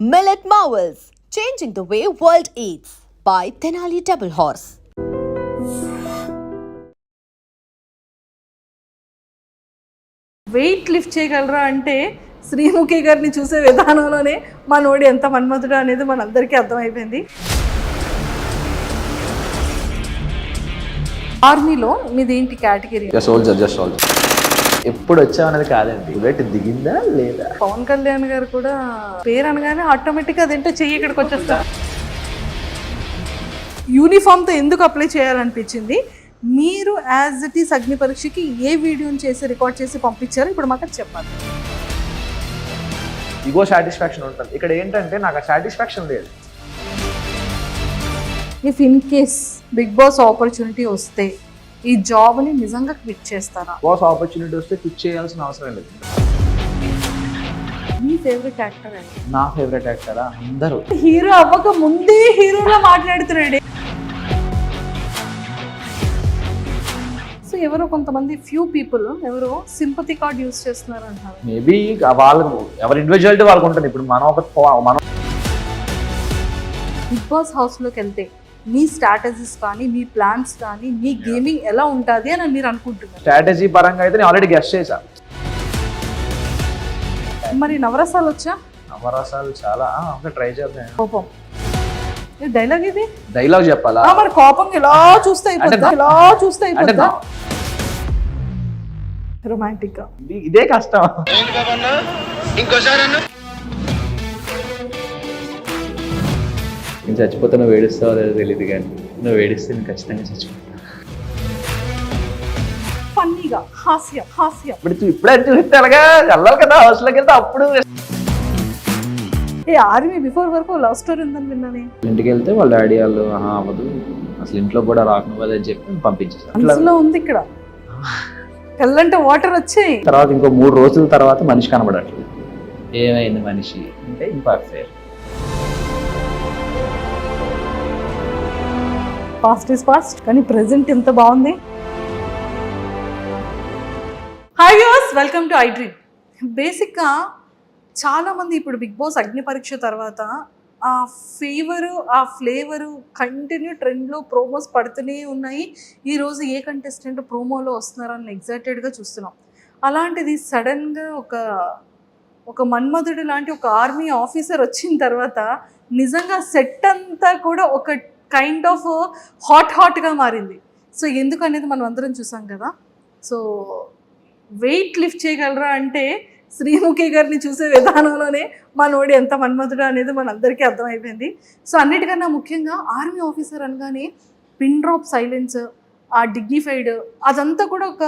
Millet Marvels, changing the way world eats by Tenali Double Horse. Weight lift చేయగలరా అంటే శ్రీముఖి గారిని చూసే విధానంలోనే మనోడు ఎంత మన్మధుడు అనేది మనందరికీ అర్థమైపోయింది. ఆర్మీలో మీది ఏంటి కేటగిరీ? Soldier, just soldier. ఎప్పుడు వచ్చామనేది కాదండి, బుల్లెట్ దిగిందా లేదా. పవన్ కళ్యాణ్ గారు కూడా పేరు అనగానే ఆటోమేటిక్గా అదేంటో చెయ్యి ఇక్కడికి వచ్చేస్తా. యూనిఫామ్తో ఎందుకు అప్లై చేయాలనిపించింది? మీరు యాజ్ ఇట్ ఈస్ అగ్ని పరీక్షకి ఏ వీడియోని చేసి రికార్డ్ చేసి పంపించారో ఇప్పుడు మాకు చెప్పాలి. ఇగో సాటిస్ఫాక్షన్ ఉంటుంది. ఇక్కడ ఏంటంటే నాకు ఆ సాటిస్ఫాక్షన్ లేదు. If in case Bigg Boss opportunity వస్తే ఈ జాబ్ని నిజంగా క్విట్ చేస్తారా? బాస్ ఆపర్చునిటీ వస్తే క్విట్ చేయాల్సిన అవసరం లేదు. మీ ఫేవరెట్ యాక్టర్ అండి? నా ఫేవరెట్ యాక్టరా? అందరూ. హీరో అవ్వక ముందే హీరోలా మాట్లాడుతున్నాడు. సో ఎవరో కొంతమంది ఫ్యూ పీపుల్ ఎవరో సింపతి కార్డ్ యూజ్ చేస్తున్నారు అంటారు. మేబీ వాళ్ళకు ఎవరి ఇండివిజువాలిటీ వాళ్ళకు ఉంటుంది. ఇప్పుడు మనం బిగ్ బాస్ హౌస్లోకి వెళ్తే మీ స్ట్రాటజీస్ కానీ మీ ప్లాన్స్ కానీ మీ గేమింగ్ ఎలా ఉంటుంది అని మీరు అనుకుంటున్నారు? స్ట్రాటజీ పరంగా అయితే నేను ఆల్రెడీ గెస్ట్ చేశా. మరి నవరసాలు వచ్చా? నవరసాలు చాలా ట్రై చేద్దాం. కోపం డైలాగ్ ఇది డైలాగ్ చెప్పాలా? మరి కోపం ఇలా చూస్తే అయిపోద్దా? ఇలా చూస్తే అయిపోద్దా? రొమాంటిక్ గా ఇదే కష్టం. నేను చచ్చిపోతే నువ్వు ఏడుస్తావో లేదో తెలియదు, కానీ నువ్వు ఏడిస్తే నేను ఖచ్చితంగా చచ్చిపోతా. ఫన్నీగా హాస్యం హాస్యం. ఇప్పుడే చూస్తే అలాగా వెళ్ళాలి కదా హౌస్లోకి వెళ్తే. అప్పుడు ఏ ఆర్మీ బిఫోర్ వరకు లవ్ స్టోరీ ఉందని విన్నాను. ఇంటికి వెళ్తే వాళ్ళ డాడీ వాళ్ళు అవ్వదు అసలు ఇంట్లో కూడా రాకనువ్వదు అని చెప్పి పంపించేసాను. ఉంది ఇక్కడ కళ్ళంటే వాటర్ వచ్చాయి. తర్వాత ఇంకో 3 రోజుల తర్వాత మనిషి కనబడట్లేదు. ఏమైంది మనిషి అంటే ఇంపర్ఫెక్ట్. పాస్ట్ ఇస్ పాస్ట్, కానీ ప్రెసెంట్ ఎంత బాగుంది. Hi viewers, welcome to I dream. బేసిక్గా చాలామంది ఇప్పుడు బిగ్ బాస్ అగ్ని పరీక్ష తర్వాత ఆ ఫీవరు ఆ ఫ్లేవరు కంటిన్యూ ట్రెండ్లో ప్రోమోస్ పడుతూనే ఉన్నాయి. ఈరోజు ఏ కంటెస్టెంట్ ప్రోమోలో వస్తున్నారని ఎగ్జైటెడ్గా చూస్తున్నాం. అలాంటిది సడన్గా ఒక మన్మధుడు లాంటి ఒక ఆర్మీ ఆఫీసర్ వచ్చిన తర్వాత నిజంగా సెట్ అంతా కూడా ఒక కైండ్ ఆఫ్ హాట్గా మారింది. సో ఎందుకు అనేది మనం అందరం చూసాం కదా. సో వెయిట్ లిఫ్ట్ చేయగలరా అంటే శ్రీముఖి గారిని చూసే విధానంలోనే మనోడు ఎంత మన్మధుడు అనేది మనందరికీ అర్థమైపోయింది. సో అన్నిటికన్నా ముఖ్యంగా ఆర్మీ ఆఫీసర్ అనగానే పిన్ డ్రాప్ సైలెన్స్, ఆ డిగ్నిఫైడ్, అదంతా కూడా ఒక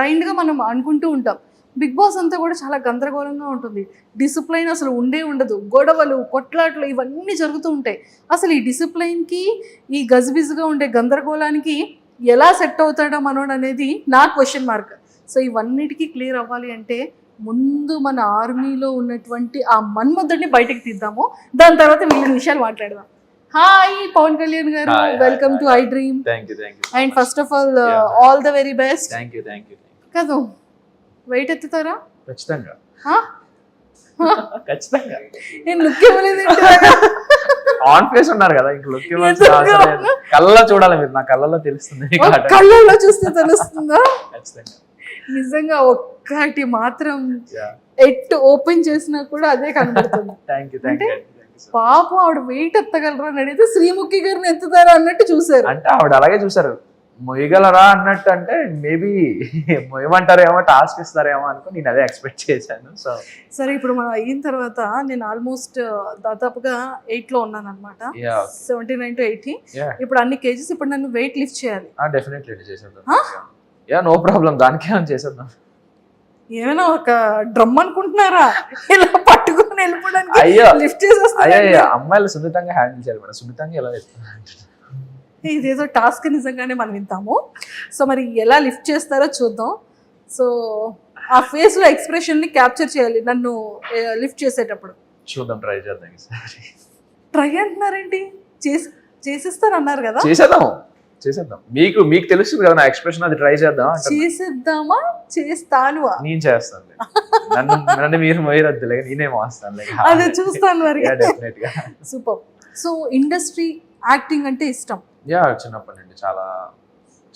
కైండ్గా మనం అనుకుంటూ ఉంటాం. బిగ్ బాస్ అంతా కూడా చాలా గందరగోళంగా ఉంటుంది. డిసిప్లైన్ అసలు ఉండదు. గొడవలు, కొట్లాట్లు ఇవన్నీ జరుగుతూ ఉంటాయి. అసలు ఈ డిసిప్లైన్కి ఈ గజిబిజిగా ఉండే గందరగోళానికి ఎలా సెట్ అవుతాడో మనోడు అనేది నా క్వశ్చన్ మార్క్. సో ఇవన్నిటికీ క్లియర్ అవ్వాలి అంటే ముందు మన ఆర్మీలో ఉన్నటువంటి ఆ మన్మధుడిని బయటకు తీద్దాము. దాని తర్వాత మిగిలిన విషయాలు మాట్లాడదాం. హాయ్ పవన్ కళ్యాణ్ గారు, welcome to I dream. And first of all the very best. కదా వెయిట్ ఎత్తుతారా? ఖచ్చితంగా. నేను లుక్ ఇవ్వలేదు. ఆన్ ఫేస్ ఉన్నారు కదా, ఇంక లుక్ ఇవ్వాల్సిన కళ్ళలో చూడాలి. మీరు నా కళ్ళలో తెలుస్తుంది. కళ్ళలో చూస్తే తెలుస్తుందా? నిజంగా ఒక్కటి మాత్రం ఎట్ ఓపెన్ చేసినా కూడా అదే కనబడుతుంది. అంటే పాపం ఆవిడ వెయిట్ ఎత్తగలరా అని అడిగితే శ్రీముఖి గారిని ఎత్తుతారా అన్నట్టు చూసారు. అంటే ఆవిడ అలాగే చూసారు. మొయ్యగలరా అన్నట్టు అంటే మేబీ మొయ్యమంటారేమో, టాస్క్ ఇస్తారేమో అనుకో నేను అదే ఎక్స్పెక్ట్ చేశాను. సో సరే, ఇప్పుడు మనం అయిన తర్వాత నేను ఆల్మోస్ట్ దాదాపుగా 8లో ఉన్నాను అనమాట. 79 to 80. ఇప్పుడు అన్ని కేజెస్. ఇప్పుడు నన్ను వెయిట్ లిఫ్ట్ చేయాలి. డెఫినెట్లీ చేసేద్దాం. నో ప్రాబ్లం, దానికి ఏమైనా చేసేద్దాం. ఏమైనా ఒక డ్రమ్ అనుకుంటున్నారా ఇలా పట్టుకుని వెళ్ళిపోవడానికి? లిఫ్ట్ చేసేస్తా. అమ్మాయిలు సున్నితంగా హ్యాండిల్ చేయాలి మేడం. సున్నితంగా ఎలా ఇదేదో టాస్క్ నిజంగానే మనం వింటాము. సో మరి ఎలా లిఫ్ట్ చేస్తారో చూద్దాం. సో ఆ ఫేస్లో ఎక్స్ప్రెషన్ని క్యాప్చర్ చేయాలి నన్ను లిఫ్ట్ చేసేటప్పుడు. చూద్దాం, ట్రై చేద్దాం. ట్రై అంటున్నారేంటి? చేసిస్తారు అన్నారు కదా. చేసేద్దాం. చేసేద్దాం. మీకు తెలుస్తుంది కదా నా ఎక్స్ప్రెషన్, అది ట్రై చేద్దాం అంటారు. చేసేద్దామా చేస్తాను నేను చేస్తాను, నన్ను మీరు మొయ్యరద్దులే, నేనే మోస్తాను. అదే చూస్తాను మరి. డెఫినెట్ గా. సూపర్. సో ఇండస్ట్రీ యాక్టింగ్ అంటే ఇష్టం? యా, చిన్నప్పటి నుండి చాలా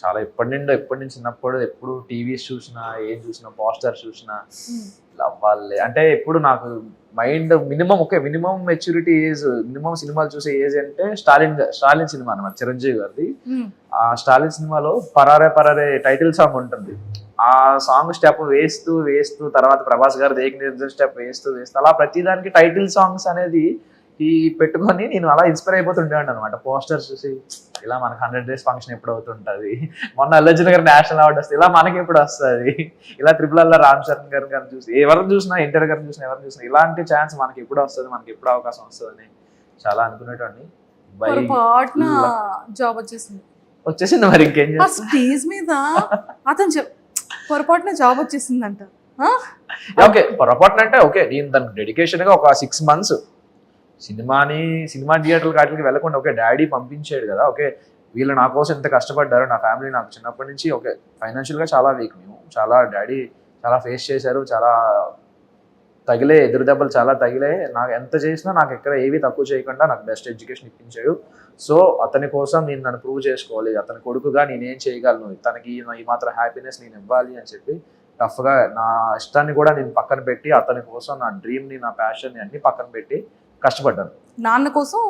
చాలా ఎప్పటి నుంచి చిన్నప్పుడు ఎప్పుడు టీవీస్ చూసినా, ఏం చూసినా, పోస్టర్ చూసినా ఇలా అవ్వాలి అంటే ఎప్పుడు నాకు mind minimum maturity age, minimum సినిమాలు చూసే ఏజ్ అంటే స్టాలిన్ సినిమా అన్నమాట, చిరంజీవి గారిది. ఆ స్టాలిన్ సినిమాలో పరారే టైటిల్ సాంగ్ ఉంటుంది. ఆ సాంగ్ స్టెప్ వేస్తూ తర్వాత ప్రభాస్ గారు ఏక నిర్జన స్టెప్ వేస్తూ అలా ప్రతిదానికి టైటిల్ సాంగ్స్ అనేది ఈ పెట్టుకొని నేను అలా ఇన్స్పైర్ అయిపోతుండేవాడిని అనమాట. పోస్టర్స్ చూసి ఇలా మనకు 100 days ఫంక్షన్ ఎప్పుడు అవుతుంటది, మొన్న అల్లర్జున్ గారు నేషనల్ అవార్డు వస్తుంది, ఇలా మనకి ఎప్పుడు వస్తుంది, ఇలా ట్రిపుల్ రామ్ చరణ్ గారిని చూసి ఎవరిని చూసినా, ఎన్టీఆర్ గారిని చూసినా, ఎవరిని చూసినా ఇలాంటి ఛాన్స్ మనకి ఎప్పుడు వస్తుంది, మనకి ఎప్పుడు అవకాశం వస్తుంది అని చాలా అనుకునేటండి. జాబ్ వచ్చేసింది మరి ఇంకేం చేస్తా. స్టేజ్ మీద అతను పొరపాటున జాబ్ వచ్చేసిందంట. ఓకే, పొరపాటున అంటే ఓకే, నేను దానికి డెడికేషన్ గా ఒక 6 months సినిమా థియేటర్లు వాటికి వెళ్ళకుండా ఓకే డాడీ పంపించాడు కదా, ఓకే వీళ్ళు నా కోసం ఎంత కష్టపడ్డారు, నా ఫ్యామిలీ నాకు చిన్నప్పటి నుంచి ఓకే ఫైనాన్షియల్గా చాలా వీక్, మేము చాలా డాడీ చాలా ఫేస్ చేశారు, చాలా ఎదురు దెబ్బలు చాలా తగిలే, నాకు ఎంత చేసినా నాకు ఎక్కడ ఏవి తక్కువ చేయకుండా నాకు బెస్ట్ ఎడ్యుకేషన్ ఇప్పించాడు. సో అతని కోసం నేను నన్ను ప్రూవ్ చేసుకోవాలి, అతని కొడుకుగా నేనేం చేయగలను, తనకి ఈ మాత్రం హ్యాపీనెస్ నేను ఇవ్వాలి అని చెప్పి టఫ్గా నా ఇష్టాన్ని కూడా నేను పక్కన పెట్టి అతని కోసం నా డ్రీమ్ని, నా ప్యాషన్ని అన్ని పక్కన పెట్టి కష్టపడ్డాను నాన్న కోసం.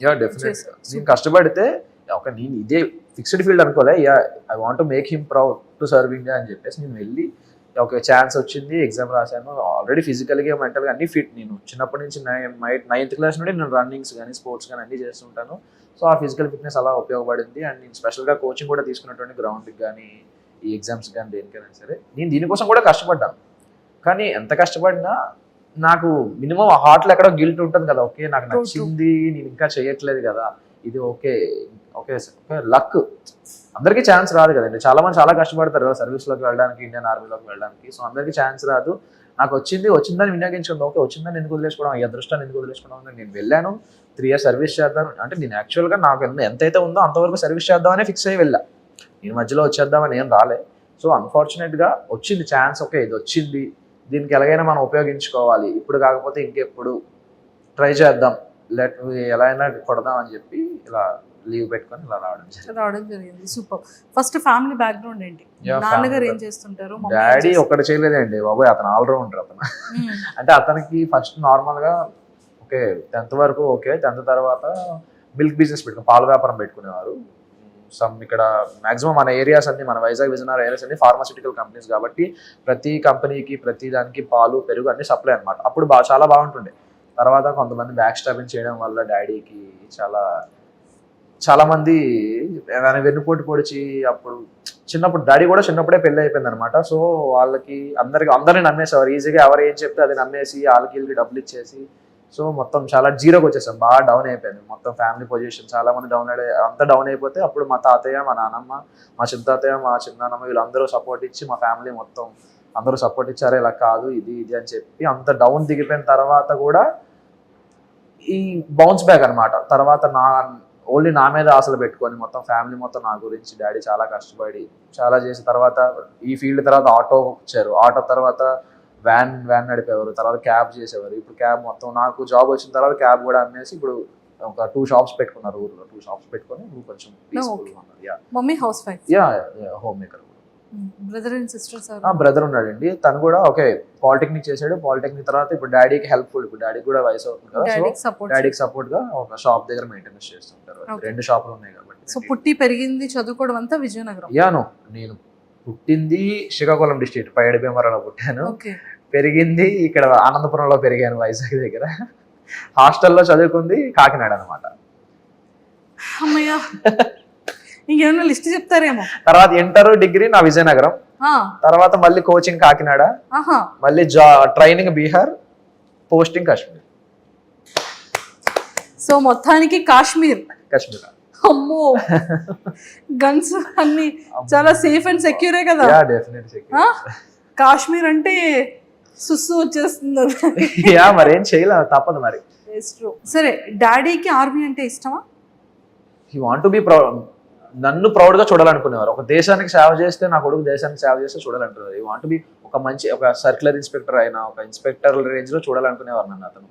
Yeah definite. నేను కష్టపడితే ఒక నేను ఇదే ఫిక్స్డ్ ఫీల్డ్ అనుకోలే, yeah I want to make him proud to serve India అని చెప్పేసి నేను వెళ్ళి ఒక ఛాన్స్ వచ్చింది, ఎగ్జామ్ రాశాను. ఆల్రెడీ ఫిజికల్గా మెంటల్గా అన్ని ఫిట్. నేను చిన్నప్పటి నుంచి 9th class నుండి నేను రన్నింగ్స్ కానీ స్పోర్ట్స్ కానీ అన్ని చేస్తుంటాను. సో ఆ ఫిజికల్ ఫిట్నెస్ అలా ఉపయోగపడింది. అండ్ నేను స్పెషల్గా కోచింగ్ కూడా తీసుకున్నటువంటి గ్రౌండ్కి కానీ ఈ ఎగ్జామ్స్ కానీ దేనికైనా సరే నేను దీనికోసం కూడా కష్టపడ్డాను. కానీ ఎంత కష్టపడినా నాకు మినిమం హార్ట్లో ఎక్కడో గిల్ట్ ఉంటుంది కదా, ఓకే నాకు నచ్చింది నేను ఇంకా చేయట్లేదు కదా, ఇది ఓకే లక్, అందరికీ ఛాన్స్ రాదు కదండి. చాలా మంది చాలా కష్టపడతారు కదా సర్వీస్లోకి వెళ్ళడానికి, ఇండియన్ ఆర్మీలోకి వెళ్ళడానికి. సో అందరికీ ఛాన్స్ రాదు. నాకు వచ్చిందని వినియోగించుకుంది, ఓకే వచ్చిందని ఎందుకు వదిలేసుకోవడం, ఈ అదృష్టాన్ని ఎందుకు వదిలేసుకోవడం. నేను వెళ్ళాను, 3 years సర్వీస్ చేద్దాం అంటే నేను యాక్చువల్గా నాకు ఎంతైతే ఉందో అంతవరకు సర్వీస్ చేద్దామనే ఫిక్స్ అయ్యి వెళ్ళా. నేను మధ్యలో వచ్చేద్దామని ఏం రాలే. సో అన్ఫార్చునేట్గా వచ్చింది ఛాన్స్, ఓకే ఇది వచ్చింది, దీనికి ఎలాగైనా మనం ఉపయోగించుకోవాలి, ఇప్పుడు కాకపోతే ఇంకెప్పుడు ట్రై చేద్దాం, ఎలా అయినా కొడదాం అని చెప్పి ఇలా లీవ్ పెట్టుకొని ఇలా రావడం జరిగింది. సూపర్. ఫస్ట్ ఫ్యామిలీ బ్యాక్గ్రౌండ్ ఏంటి? నాన్నగారు ఏం చేస్తుంటారు? డాడీ ఒకటి చేయలేదండి బాబోయ్, అతను ఆల్రౌండర్ అతను. అంటే అతనికి ఫస్ట్ నార్మల్గా ఓకే 10th వరకు ఓకే, 10th తర్వాత మిల్క్ బిజినెస్ పెట్టుకుని పాల వ్యాపారం పెట్టుకునేవారు. ఇక్కడ మాక్సిమం మన ఏరియాస్ అన్ని, మన వైజాగ్ విజయనగరం ఏరియాస్ అన్ని ఫార్మాస్యూటికల్ కంపెనీస్ కాబట్టి ప్రతి కంపెనీకి ప్రతి దానికి పాలు పెరుగు అన్ని సప్లై అనమాట. అప్పుడు చాలా బాగుంటుండే. తర్వాత కొంతమంది బ్యాక్ స్టాపింగ్ చేయడం వల్ల డాడీకి చాలా మంది వెన్నుపోటు పొడిచి, అప్పుడు డాడీ కూడా చిన్నప్పుడే పెళ్ళి అయిపోయింది అనమాట. సో వాళ్ళకి అందరిని నమ్మేసేవారు ఈజీగా, ఎవరు ఏం చెప్తే అది నమ్మేసి వాళ్ళకి డబ్బులు ఇచ్చేసి, సో మొత్తం చాలా జీరోకి వచ్చేసాం, బాగా డౌన్ అయిపోయింది మొత్తం ఫ్యామిలీ పొజిషన్. చాలా మంది డౌన్ అయిపోతే అప్పుడు మా తాతయ్య, మా నాన్నమ్మ, మా చిన్న తాతయ్య, మా చిన్నమ్మ వీళ్ళందరూ సపోర్ట్ ఇచ్చి, మా ఫ్యామిలీ మొత్తం అందరూ సపోర్ట్ ఇచ్చారు, ఇలా కాదు ఇది అని చెప్పి అంత డౌన్ దిగిపోయిన తర్వాత కూడా ఈ బౌన్స్ బ్యాక్ అనమాట. తర్వాత ఓన్లీ నా మీద ఆశలు పెట్టుకొని మొత్తం ఫ్యామిలీ మొత్తం నా గురించి డాడీ చాలా కష్టపడి చాలా చేసిన తర్వాత ఈ ఫీల్డ్ తర్వాత ఆటో వచ్చారు, ఆటో తర్వాత వ్యాన్ నడిపేవారు, తర్వాత క్యాబ్ చేసేవారు. ఇప్పుడు క్యాబ్ మొత్తం నాకు జాబ్ వచ్చిన తర్వాత క్యాబ్ కూడా అమ్మేసి ఇప్పుడు ఒక 2 shops పెట్టుకున్నారు ఊర్లో. 2 shops పెట్టుకొని కొంచెం mummy house wife, home maker. Brother and sisters? Brother ఉన్నాడండి, తను కూడా ఓకే పాలిటెక్నిక్ చేశాడు. పాలిటెక్నిక్ తర్వాత ఇప్పుడు డాడీకి హెల్ప్ఫుల్, ఇప్పుడు డాడీకి కూడా వయసు అవుతుంది కదా, సో డాడీకి సపోర్ట్ గా ఒక షాప్ దగ్గర మెయింటెనెన్స్ చేస్తుంటారు. 2 షాపులు ఉన్నాయి కాబట్టి. సో పుట్టి పెరిగింది చదువుకోవడం అంతా విజయనగరం? నేను పుట్టింది శ్రీకాకుళం డిస్ట్రిక్ట్ పైడి భీమవరంలో పుట్టాను. పెరిగింది ఇక్కడ ఆనందపురంలో పెరిగాను, వైజాగ్ దగ్గర. హాస్టల్లో చదువుకుంది కాకినాడ అనమాట. అమ్మయ్యా, ఇంకేమన్నా లిస్ట్ చెప్తారేమో. తర్వాత ఇంటర్ డిగ్రీ నా విజయనగరం, తర్వాత మళ్ళీ కోచింగ్ కాకినాడ, మళ్ళీ training Bihar, posting Kashmir. So మొత్తానికి కాశ్మీర్. అమ్మో, గన్స్ అన్ని చాలా సేఫ్ అండ్ సెక్యూరే కదా? కాశ్మీర్ అంటే సుస్సు వచ్చేస్తుంది. మరేం చేయలేదు, తప్పదు మరి. సరే, డాడీకి ఆర్మీ అంటే ఇష్టమా? He want to be proud. నన్ను ప్రౌడ్ గా చూడాలనుకునేవారు. ఒక దేశానికి సేవ చేస్తే నా కొడుకు దేశానికి సేవ చేస్తే చూడాలంటున్నారు. వాంట్ బి ఒక మంచి ఒక సర్క్యులర్ ఇన్స్పెక్టర్ అయినా ఒక ఇన్స్పెక్టర్ రేంజ్ లో చూడాలనుకునేవారు నన్ను అతను.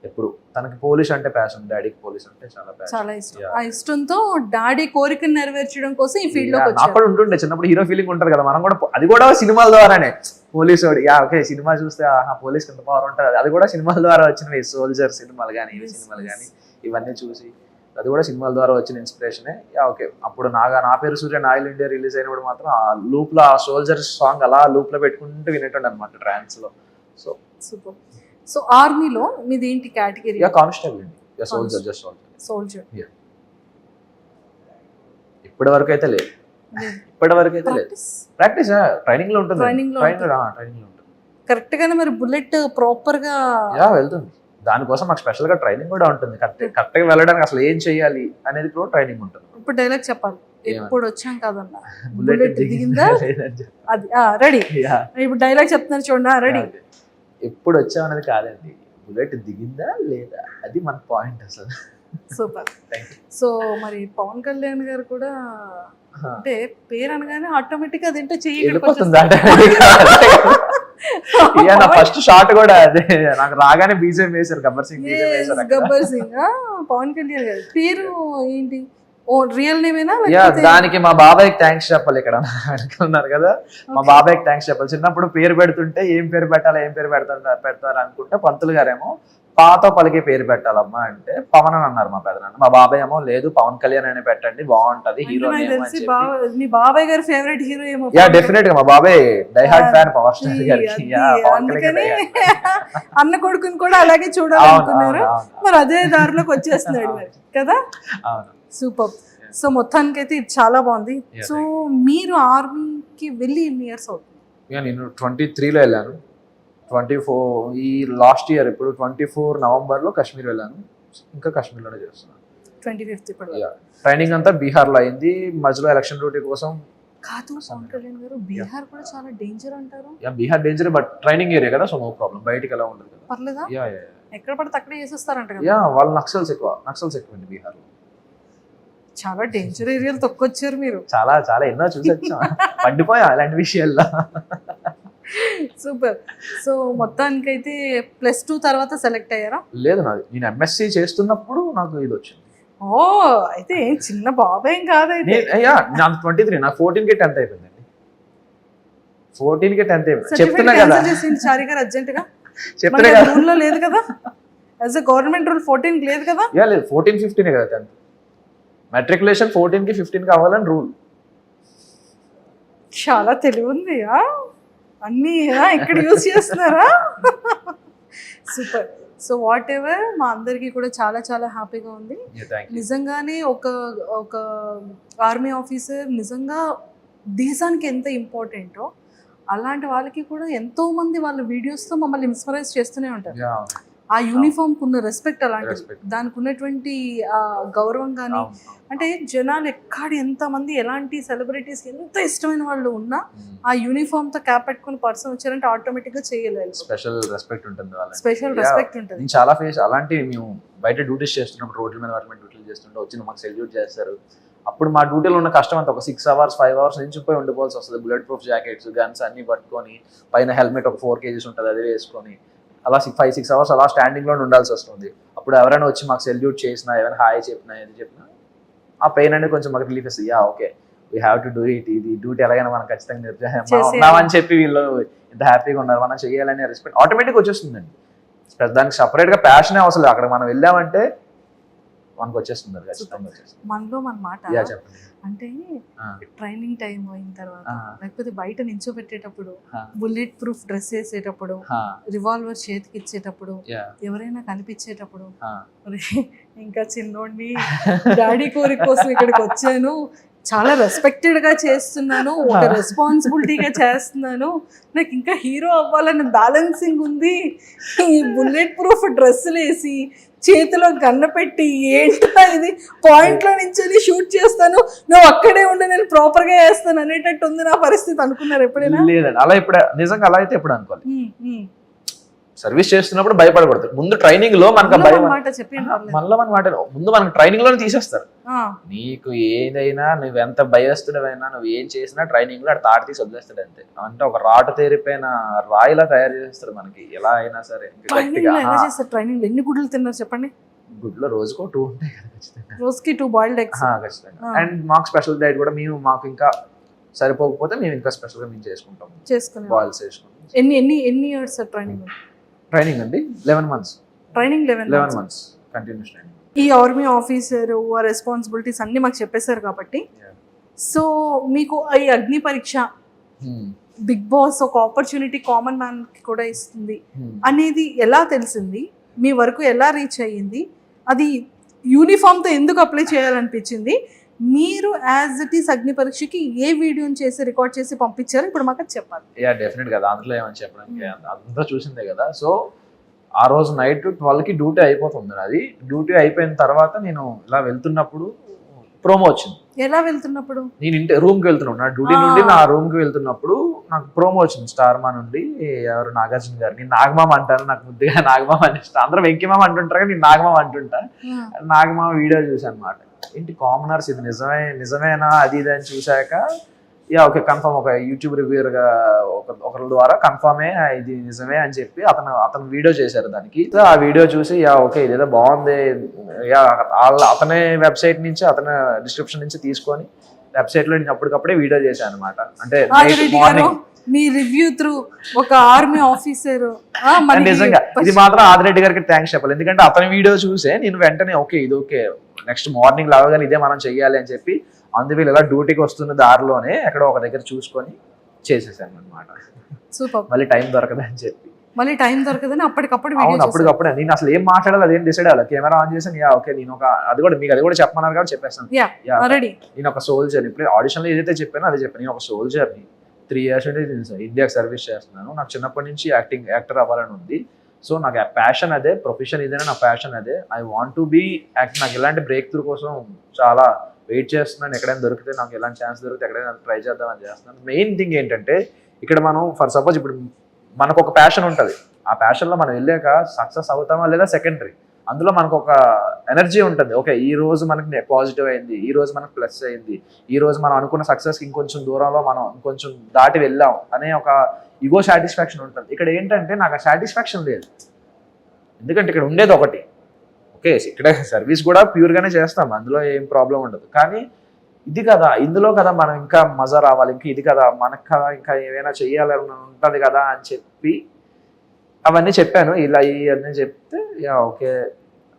ఎప్పుడు తనకి పోలీస్ అంటే ప్యాషన్, డాడీకి పోలీస్ అంటే చాలా ప్యాషన్. చాలా ఇష్టం. ఆ ఇష్టంతో డాడీ కోరికను నెరవేర్చడం కోసం ఈ ఫీల్డ్ లోకి నాకు వచ్చారు. కూడా ఉంటుండే చిన్నప్పుడు హీరో ఫీలింగ్ ఉంటుంది కదా, మనం కూడా అది కూడా సినిమాల ద్వారానే. పోలీసు వాడు ఓకే సినిమా చూస్తే పోలీస్ ఎంత పవర్ ఉంటుంది, అది కూడా సినిమాల ద్వారా వచ్చినవి. సోల్జర్ సినిమాలు కానీ ఇవి సినిమాలు కానీ ఇవన్నీ చూసి అది కూడా సినిమాల ద్వారా వచ్చిన ఇన్స్పిరేషనే. ఓకే అప్పుడు నా పేరు సూర్య నాయల్ ఇండియా రిలీజ్ అయినప్పుడు మాత్రం ఆ లూప్ లో ఆ సోల్జర్ సాంగ్ అలా లూప్ లో పెట్టుకుంటూ వినేటండి అనమాట ట్రాన్స్ లో. So super. సో ఆర్మీలో మీది ఏంటి కేటగిరీ? కానిస్టేబుల్ అండి, సోల్జర్, జస్ట్ సోల్జర్. ఇప్పటి వరకు అయితే లేదు, ఇప్పటి వరకు అయితే లేదు. ప్రాక్టీస్ ట్రైనింగ్ లో ఉంటుంది, ట్రైనింగ్ లో ఉంటుంది. కరెక్ట్ గానే మరి బుల్లెట్ ప్రాపర్ గా వెళ్తుంది. దానికోసం మాకు స్పెషల్ గా ట్రైనింగ్ కూడా ఉంటుంది. కరెక్ట్ గా వెళ్ళడానికి అసలు ఏం చేయాలి అనేది కూడా ట్రైనింగ్ ఉంటుంది. ఇప్పుడు డైలాగ్ చెప్పాలి. ఎప్పుడు వచ్చాం కదన్నా బుల్లెట్ దిగిందా అది రెడీ. ఇప్పుడు డైలాగ్ చెప్తున్నారు చూడండి, రెడీ. ఎప్పుడు వచ్చాం అనేది కాదండి, బుల్లెట్ దిగిందా లేదా, అది మన పాయింట్ అసలు. సూపర్. సో మరి పవన్ కళ్యాణ్ గారు కూడా అంటే పేరు అనగానే ఆటోమేటిక్ అది ఏంటో నా ఫస్ట్ షాట్ కూడా అదే. నాకు రాగానే బీజేపీ వేశారు, గబ్బర్ సింగ్ గబ్బర్ సింగ్. పవన్ కళ్యాణ్ గారు పేరు ఏంటి? ఓ రియల్ నేమేనా? దానికి మా బాబాయ్కి థ్యాంక్స్ చెప్పాలి. ఇక్కడ అనుకున్నారు కదా, మా బాబాయ్కి థ్యాంక్స్ చెప్పాలి. చిన్నప్పుడు పేరు పెడుతుంటే ఏం పేరు పెట్టాలి, ఏం పేరు పెడతారు అనుకుంటే పంతులు గారేమో పాతో పలికే పేరు పెట్టాలమ్మా అంటే పవన్ అని అన్నారు మా పెదనాన్న. మా బాబాయ్ ఏమో లేదు పవన్ కళ్యాణ్ అని పెట్టండి బాగుంటది హీరో. మీ బాబాయ్ గారి ఫేవరెట్ హీరో ఏమో? డెఫినెట్ గా మా బాబాయ్ die hard fan power star గారికి. అన్న కొడుకుని కూడా అలాగే చూడాలనుకున్నారు, మరి అదే దారిలోకి వచ్చేస్తున్నాడు కదా. సూపర్. సో మొత్తానికైతే ఇది చాలా బాగుంది. సో మీరు ఆర్మీకి వెళ్ళి ఎన్ని ఇయర్స్ అవుతుంది? నేను 23లో వెళ్ళాను. 24 ఈ లాస్ట్ ఇయర్ ఇప్పుడు 24 నవంబర్లో కాశ్మీర్ వెళ్ళాను. ఇంకా కాశ్మీర్లోనే చేస్తున్నాను. 25 ట్రైనింగ్ అంతా బీహార్లో అయింది. మధ్యలో ఎలక్షన్ డ్యూటీ కోసం కాదు. పవన్ కళ్యాణ్ గారు బీహార్ కూడా చాలా డేంజర్ అంటారు. Bihar danger, but training area కదా, సో నో ప్రాబ్లం. బయటికి ఎలా ఉండదు కదా, పర్లేదా? ఎక్కడ పడితే అక్కడే చేసేస్తారంట కదా. వాళ్ళు నక్సల్స్ ఎక్కువండి బీహార్లో. చాలా డేంజర్ ఏరియాలు తొక్కొచ్చారు మీరు. చాలా చాలా ఎన్నో చూసొచ్చా, పడిపోయా అలాంటి విషయాల్లో. సూపర్. సో మొత్తానికైతే +2 తర్వాత సెలెక్ట్ అయ్యారా? లేదు, నేను ఎంఎస్సీ చేస్తున్నప్పుడు నాకు ఇది వచ్చింది. ఓ అయితే చిన్న బాబాయ్ ఏం కాదైతే. నాకు 23, నాకు 14కి 10th అయిపోయిందండి. 14కి 10th అయిపోయింది. చెప్తున్నా కదా చారి గారు అర్జెంట్ గా. చెప్తున్నా కదా, రూల్లో లేదు కదా, యాజ్ ఎ గవర్నమెంట్ రూల్ 14కి లేదు కదా. లేదు 14-15 కదా 10th. మెట్రికులేషన్ 14కి 15కి అవ్వాలని రూల్. చాలా తెలివి ఉంది అన్నీ ఇక్కడ యూజ్ చేస్తున్నారా? సూపర్. సో వాట్ ఎవర్, మా అందరికీ కూడా చాలా చాలా హ్యాపీగా ఉంది. నిజంగానే ఒక ఆర్మీ ఆఫీసర్ నిజంగా దేశానికి ఎంత ఇంపార్టెంటో అలాంటి వాళ్ళకి కూడా ఎంతో మంది వాళ్ళ వీడియోస్తో మమ్మల్ని ఇన్స్పైరైజ్ చేస్తూనే ఉంటారు. ఆ యూనిఫామ్ కు ఉన్న రెస్పెక్ట్ అలాంటిది, దానికి ఉన్నటువంటి గౌరవం కానీ, అంటే జనాలు ఎంత మంది ఎలాంటి సెలబ్రిటీస్ ఎంత ఇష్టమైన వాళ్ళు ఉన్నా ఆ యూనిఫామ్ తో క్యాప్ పెట్టుకుని పర్సన్ వచ్చారంటే ఆటోమేటిక్ గా చేయలేదు. స్పెషల్ రెస్పెక్ట్ ఉంటుంది, స్పెషల్ రెస్పెక్ట్ ఉంటుంది. చాలా ఫేస్ అలాంటి మేము బయట డ్యూటీస్ చేస్తున్నప్పుడు, రోడ్ల మీద వాటి మీద డ్యూటీలు చేస్తుంటే వచ్చి మాకు సెల్యూట్ చేస్తారు. అప్పుడు మా డ్యూటీలో ఉన్న కష్టం అంతా ఒక 6 hours 5 hours నించిపోయి ఉండిపోవాల్సి వస్తుంది. బుల్లెట్ ప్రూఫ్ జాకెట్స్, గన్స్ అన్ని పట్టుకొని, పైన హెల్మెట్ ఒక 4 kgs ఉంటుంది అది వేసుకొని, అలా 5-6 hours అలా స్టాండింగ్ లో ఉండాల్సి వస్తుంది. అప్పుడు ఎవరైనా వచ్చి మాకు సెల్యూట్ చేసినా, ఎవరైనా హాయ్ చెప్పినా, ఏది చెప్పినా ఆ పెయిన్ అనేది కొంచెం మాకు రిలీఫ్ ఇస్తుంది. Okay we have to do it, ఇది డ్యూటీ ఎలాగైనా మనం ఖచ్చితంగా ఉన్నామని చెప్పి వీళ్ళు ఇంత హ్యాపీగా ఉన్నారు, మనం చేయాలనే రెస్పెక్ట్ ఆటోమేటిక్ వచ్చేస్తుందండి. దానికి సపరేట్ గా ప్యాషనే అవసరం. అక్కడ మనం వెళ్ళామంటే మనకు వచ్చేస్తుంది, మనలో మన మాట. అంటే ట్రైనింగ్ టైం అయిన తర్వాత, లేకపోతే బయట నించోబెట్టేటప్పుడు, బుల్లెట్ ప్రూఫ్ డ్రెస్ వేసేటప్పుడు, రివాల్వర్ చేతికి ఇచ్చేటప్పుడు, ఎవరైనా కనిపించేటప్పుడు, ఇంకా చిన్నోడిని డాడీ కోరిక కోసం ఇక్కడికి వచ్చాను, చాలా రెస్పెక్టెడ్ గా చేస్తున్నాను, ఒక రెస్పాన్సిబిలిటీగా చేస్తున్నాను, నాకు ఇంకా హీరో అవ్వాలని బ్యాలెన్సింగ్ ఉంది, ఈ బుల్లెట్ ప్రూఫ్ డ్రెస్సులు వేసి చేతిలో గన్న పెట్టి ఏంటో ఇది పాయింట్ లో నుంచి షూట్ చేస్తాను, నువ్వు అక్కడే ఉండి నేను ప్రాపర్ గా చేస్తాను అనేటట్టు ఉంది నా పరిస్థితి. అనుకున్నారు ఎప్పుడైనా? లేదండి, అలా ఇప్పుడు నిజంగా అలా అయితే ఎప్పుడు అనుకోవాలి. సర్వీస్ చేస్తున్నప్పుడు భయపడకూడదు. ముందు ట్రైనింగ్ లో మనకు ఆ భయం మాట చెప్పండి. మనలో మన మాట ముందు మనకు ట్రైనింగ్ లోనే తీసేస్తారు. నీకు ఏదైనా నువ్వు ఎంత భయస్తుడవైనా నువ్వు ఏం చేసినా ట్రైనింగ్ లో తాటి తీసి వదిలేస్తాడు అంతే. అంటే ఒక రాటు తేరిపోయిన రాయిలా తయారు చేస్తారు మనకి ఎలా అయినా సరే. ట్రైనింగ్ ఎన్ని గుడ్లు తిన్నారు చెప్పండి? గుడ్లో రోజుకో 2 ఉంటాయి కదా ఖచ్చితంగా. రోజుకి 2 బాయిల్డ్ ఎగ్స్ ఖచ్చితంగా. అండ్ మాకు స్పెషల్ డైట్ కూడా మాకు ఇంకా సరిపోకపోతే మేము ఇంకా స్పెషల్ గా మేము చేసుకుంటాం. బాయిల్స్ చేసుకుంటాం. ఎన్ని ఇయర్స్ ట్రైనింగ్ అండి 11 months. Training 11 months continuous training. ఈ ఆర్మీ ఆఫీసర్ ఆ రెస్పాన్సిబిలిటీస్ అన్ని మాకు చెప్పేశారు కాబట్టి, సో మీకు ఈ అగ్ని పరీక్ష బిగ్ బాస్ ఒక ఆపర్చునిటీ కామన్ మ్యాన్ కి కూడా ఇస్తుంది అనేది ఎలా తెలిసింది? మీ వరకు ఎలా రీచ్ అయ్యింది? అది యూనిఫామ్ తో ఎందుకు అప్లై చేయాలనిపించింది? మీరు యాజ్ ఇట్ ఈస్ అగ్ని పరీక్షకి ఏ వీడియోని చేసి రికార్డ్ చేసి పంపించారు ఇప్పుడు మాకు చెప్పాలి. డెఫినెట్ కదా, అందులో ఏమని చెప్పడానికి అంతా చూసిందే కదా. సో ఆ రోజు నైట్ 12కి డ్యూటీ అయిపోతుంది. అది డ్యూటీ అయిపోయిన తర్వాత నేను ఇలా వెళ్తున్నప్పుడు ప్రోమో వచ్చింది. ఎలా వెళ్తున్నప్పుడు? నేను రూమ్కి వెళ్తున్నాను, నా డ్యూటీ నుండి నా రూమ్కి వెళ్తున్నప్పుడు నాకు ప్రోమో వచ్చింది స్టార్ మా నుండి. ఎవరు నాగార్జున గారు. నేను నాగమామ అంటాను, నాకు ముద్దుగా నాగమామ అని ఇష్టం. అందరూ వెంకిమామ అంటుంటారు కానీ నేను నాగమామ అంటుంటా. నాగమామ వీడియో చూసాను అనమాట. ఏంటి కామనర్స్ ఇది నిజమేనా అది ఇది అని చూశాక ఓకే కన్ఫర్మ్ ఒక యూట్యూబ్ రివ్యూర్ గా ఒకరి ద్వారా కన్ఫర్మే ఇది నిజమే అని చెప్పి అతను వీడియో చేశారు దానికి. ఆ వీడియో చూసి ఓకే ఇదేదో బాగుంది, అతనే వెబ్సైట్ నుంచి అతని డిస్క్రిప్షన్ నుంచి తీసుకొని వెబ్సైట్ లో నేను అప్పటికప్పుడే వీడియో చేశాను అనమాట. అంటే మార్నింగ్ మీ రివ్యూ త్రూ ఒక ఆర్మీ ఆఫీసర్. నిజంగా ఇది మాత్రం ఆదిరెడ్డి గారికి థ్యాంక్స్ చెప్పాలి. ఎందుకంటే అతని వీడియో చూసే నేను వెంటనే ఓకే ఇది ఓకే నెక్స్ట్ మార్నింగ్ లాగానే ఇదే మనం చెయ్యాలి అని చెప్పి అందువల్ల ఇలా డ్యూటీకి వస్తున్న దారిలోనే ఎక్కడో ఒక దగ్గర చూసుకొని చేసేసాను అనమాట. సూపర్. మళ్ళీ టైం దొరకదని చెప్పి అప్పటికప్పుడు అప్పటికప్పుడే నేను అసలు ఏం మాట్లాడాలి అదేం డిసైడ్ అవ్వాలి. కెమెరా ఆన్ చేసాను. ఓకే నేను ఒక అది కూడా చెప్పమన్నారు కాబట్టి చెప్పేస్తాను. నేను ఒక సోల్జర్. ఇప్పుడు ఆడిషన్ లో ఏదైతే చెప్పానో అదే చెప్పాను. నేను ఒక సోల్జర్ని 3 years నుంచి ఇండియాకి సర్వీస్ చేస్తున్నాను. నాకు చిన్నప్పటి నుంచి యాక్టర్ అవ్వాలని ఉంది. సో నాకు ప్యాషన్ అదే, ప్రొఫెషన్ ఇదేనా నా ప్యాషన్ అదే. I want to be act. నాకు ఇలాంటి బ్రేక్ త్రూ కోసం చాలా వెయిట్ చేస్తున్నాను. ఎక్కడైనా దొరికితే నాకు ఎలాంటి ఛాన్స్ దొరికితే ఎక్కడైనా ట్రై చేద్దామని చేస్తున్నాను. మెయిన్ థింగ్ ఏంటంటే ఇక్కడ మనం ఫర్ సపోజ్ ఇప్పుడు మనకు ఒక ప్యాషన్ ఉంటుంది. ఆ ప్యాషన్లో మనం వెళ్ళాక సక్సెస్ అవుతామా లేదా సెకండరీ. అందులో మనకు ఒక ఎనర్జీ ఉంటుంది. ఓకే ఈ రోజు మనకి పాజిటివ్ అయింది, ఈ రోజు మనకు ప్లస్ అయింది, ఈ రోజు మనం అనుకున్న సక్సెస్కి ఇంకొంచెం దూరంలో మనం ఇంకొంచెం దాటి వెళ్ళాం అనే ఒక ఈగో సాటిస్ఫాక్షన్ ఉంటుంది. ఇక్కడ ఏంటంటే నాకు ఆ సాటిస్ఫాక్షన్ లేదు. ఎందుకంటే ఇక్కడ ఉండేది ఒకటి. ఓకే ఇక్కడ సర్వీస్ కూడా ప్యూర్గానే చేస్తాం, అందులో ఏం ప్రాబ్లం ఉండదు. కానీ ఇది కదా, ఇందులో కదా మనం ఇంకా మజా రావాలి, ఇంకా ఇది కదా మనకు కదా ఇంకా ఏమైనా చెయ్యాలని ఉంటుంది కదా అని చెప్పి అవన్నీ చెప్పాను. ఇలా ఇవన్నీ చెప్తే ఓకే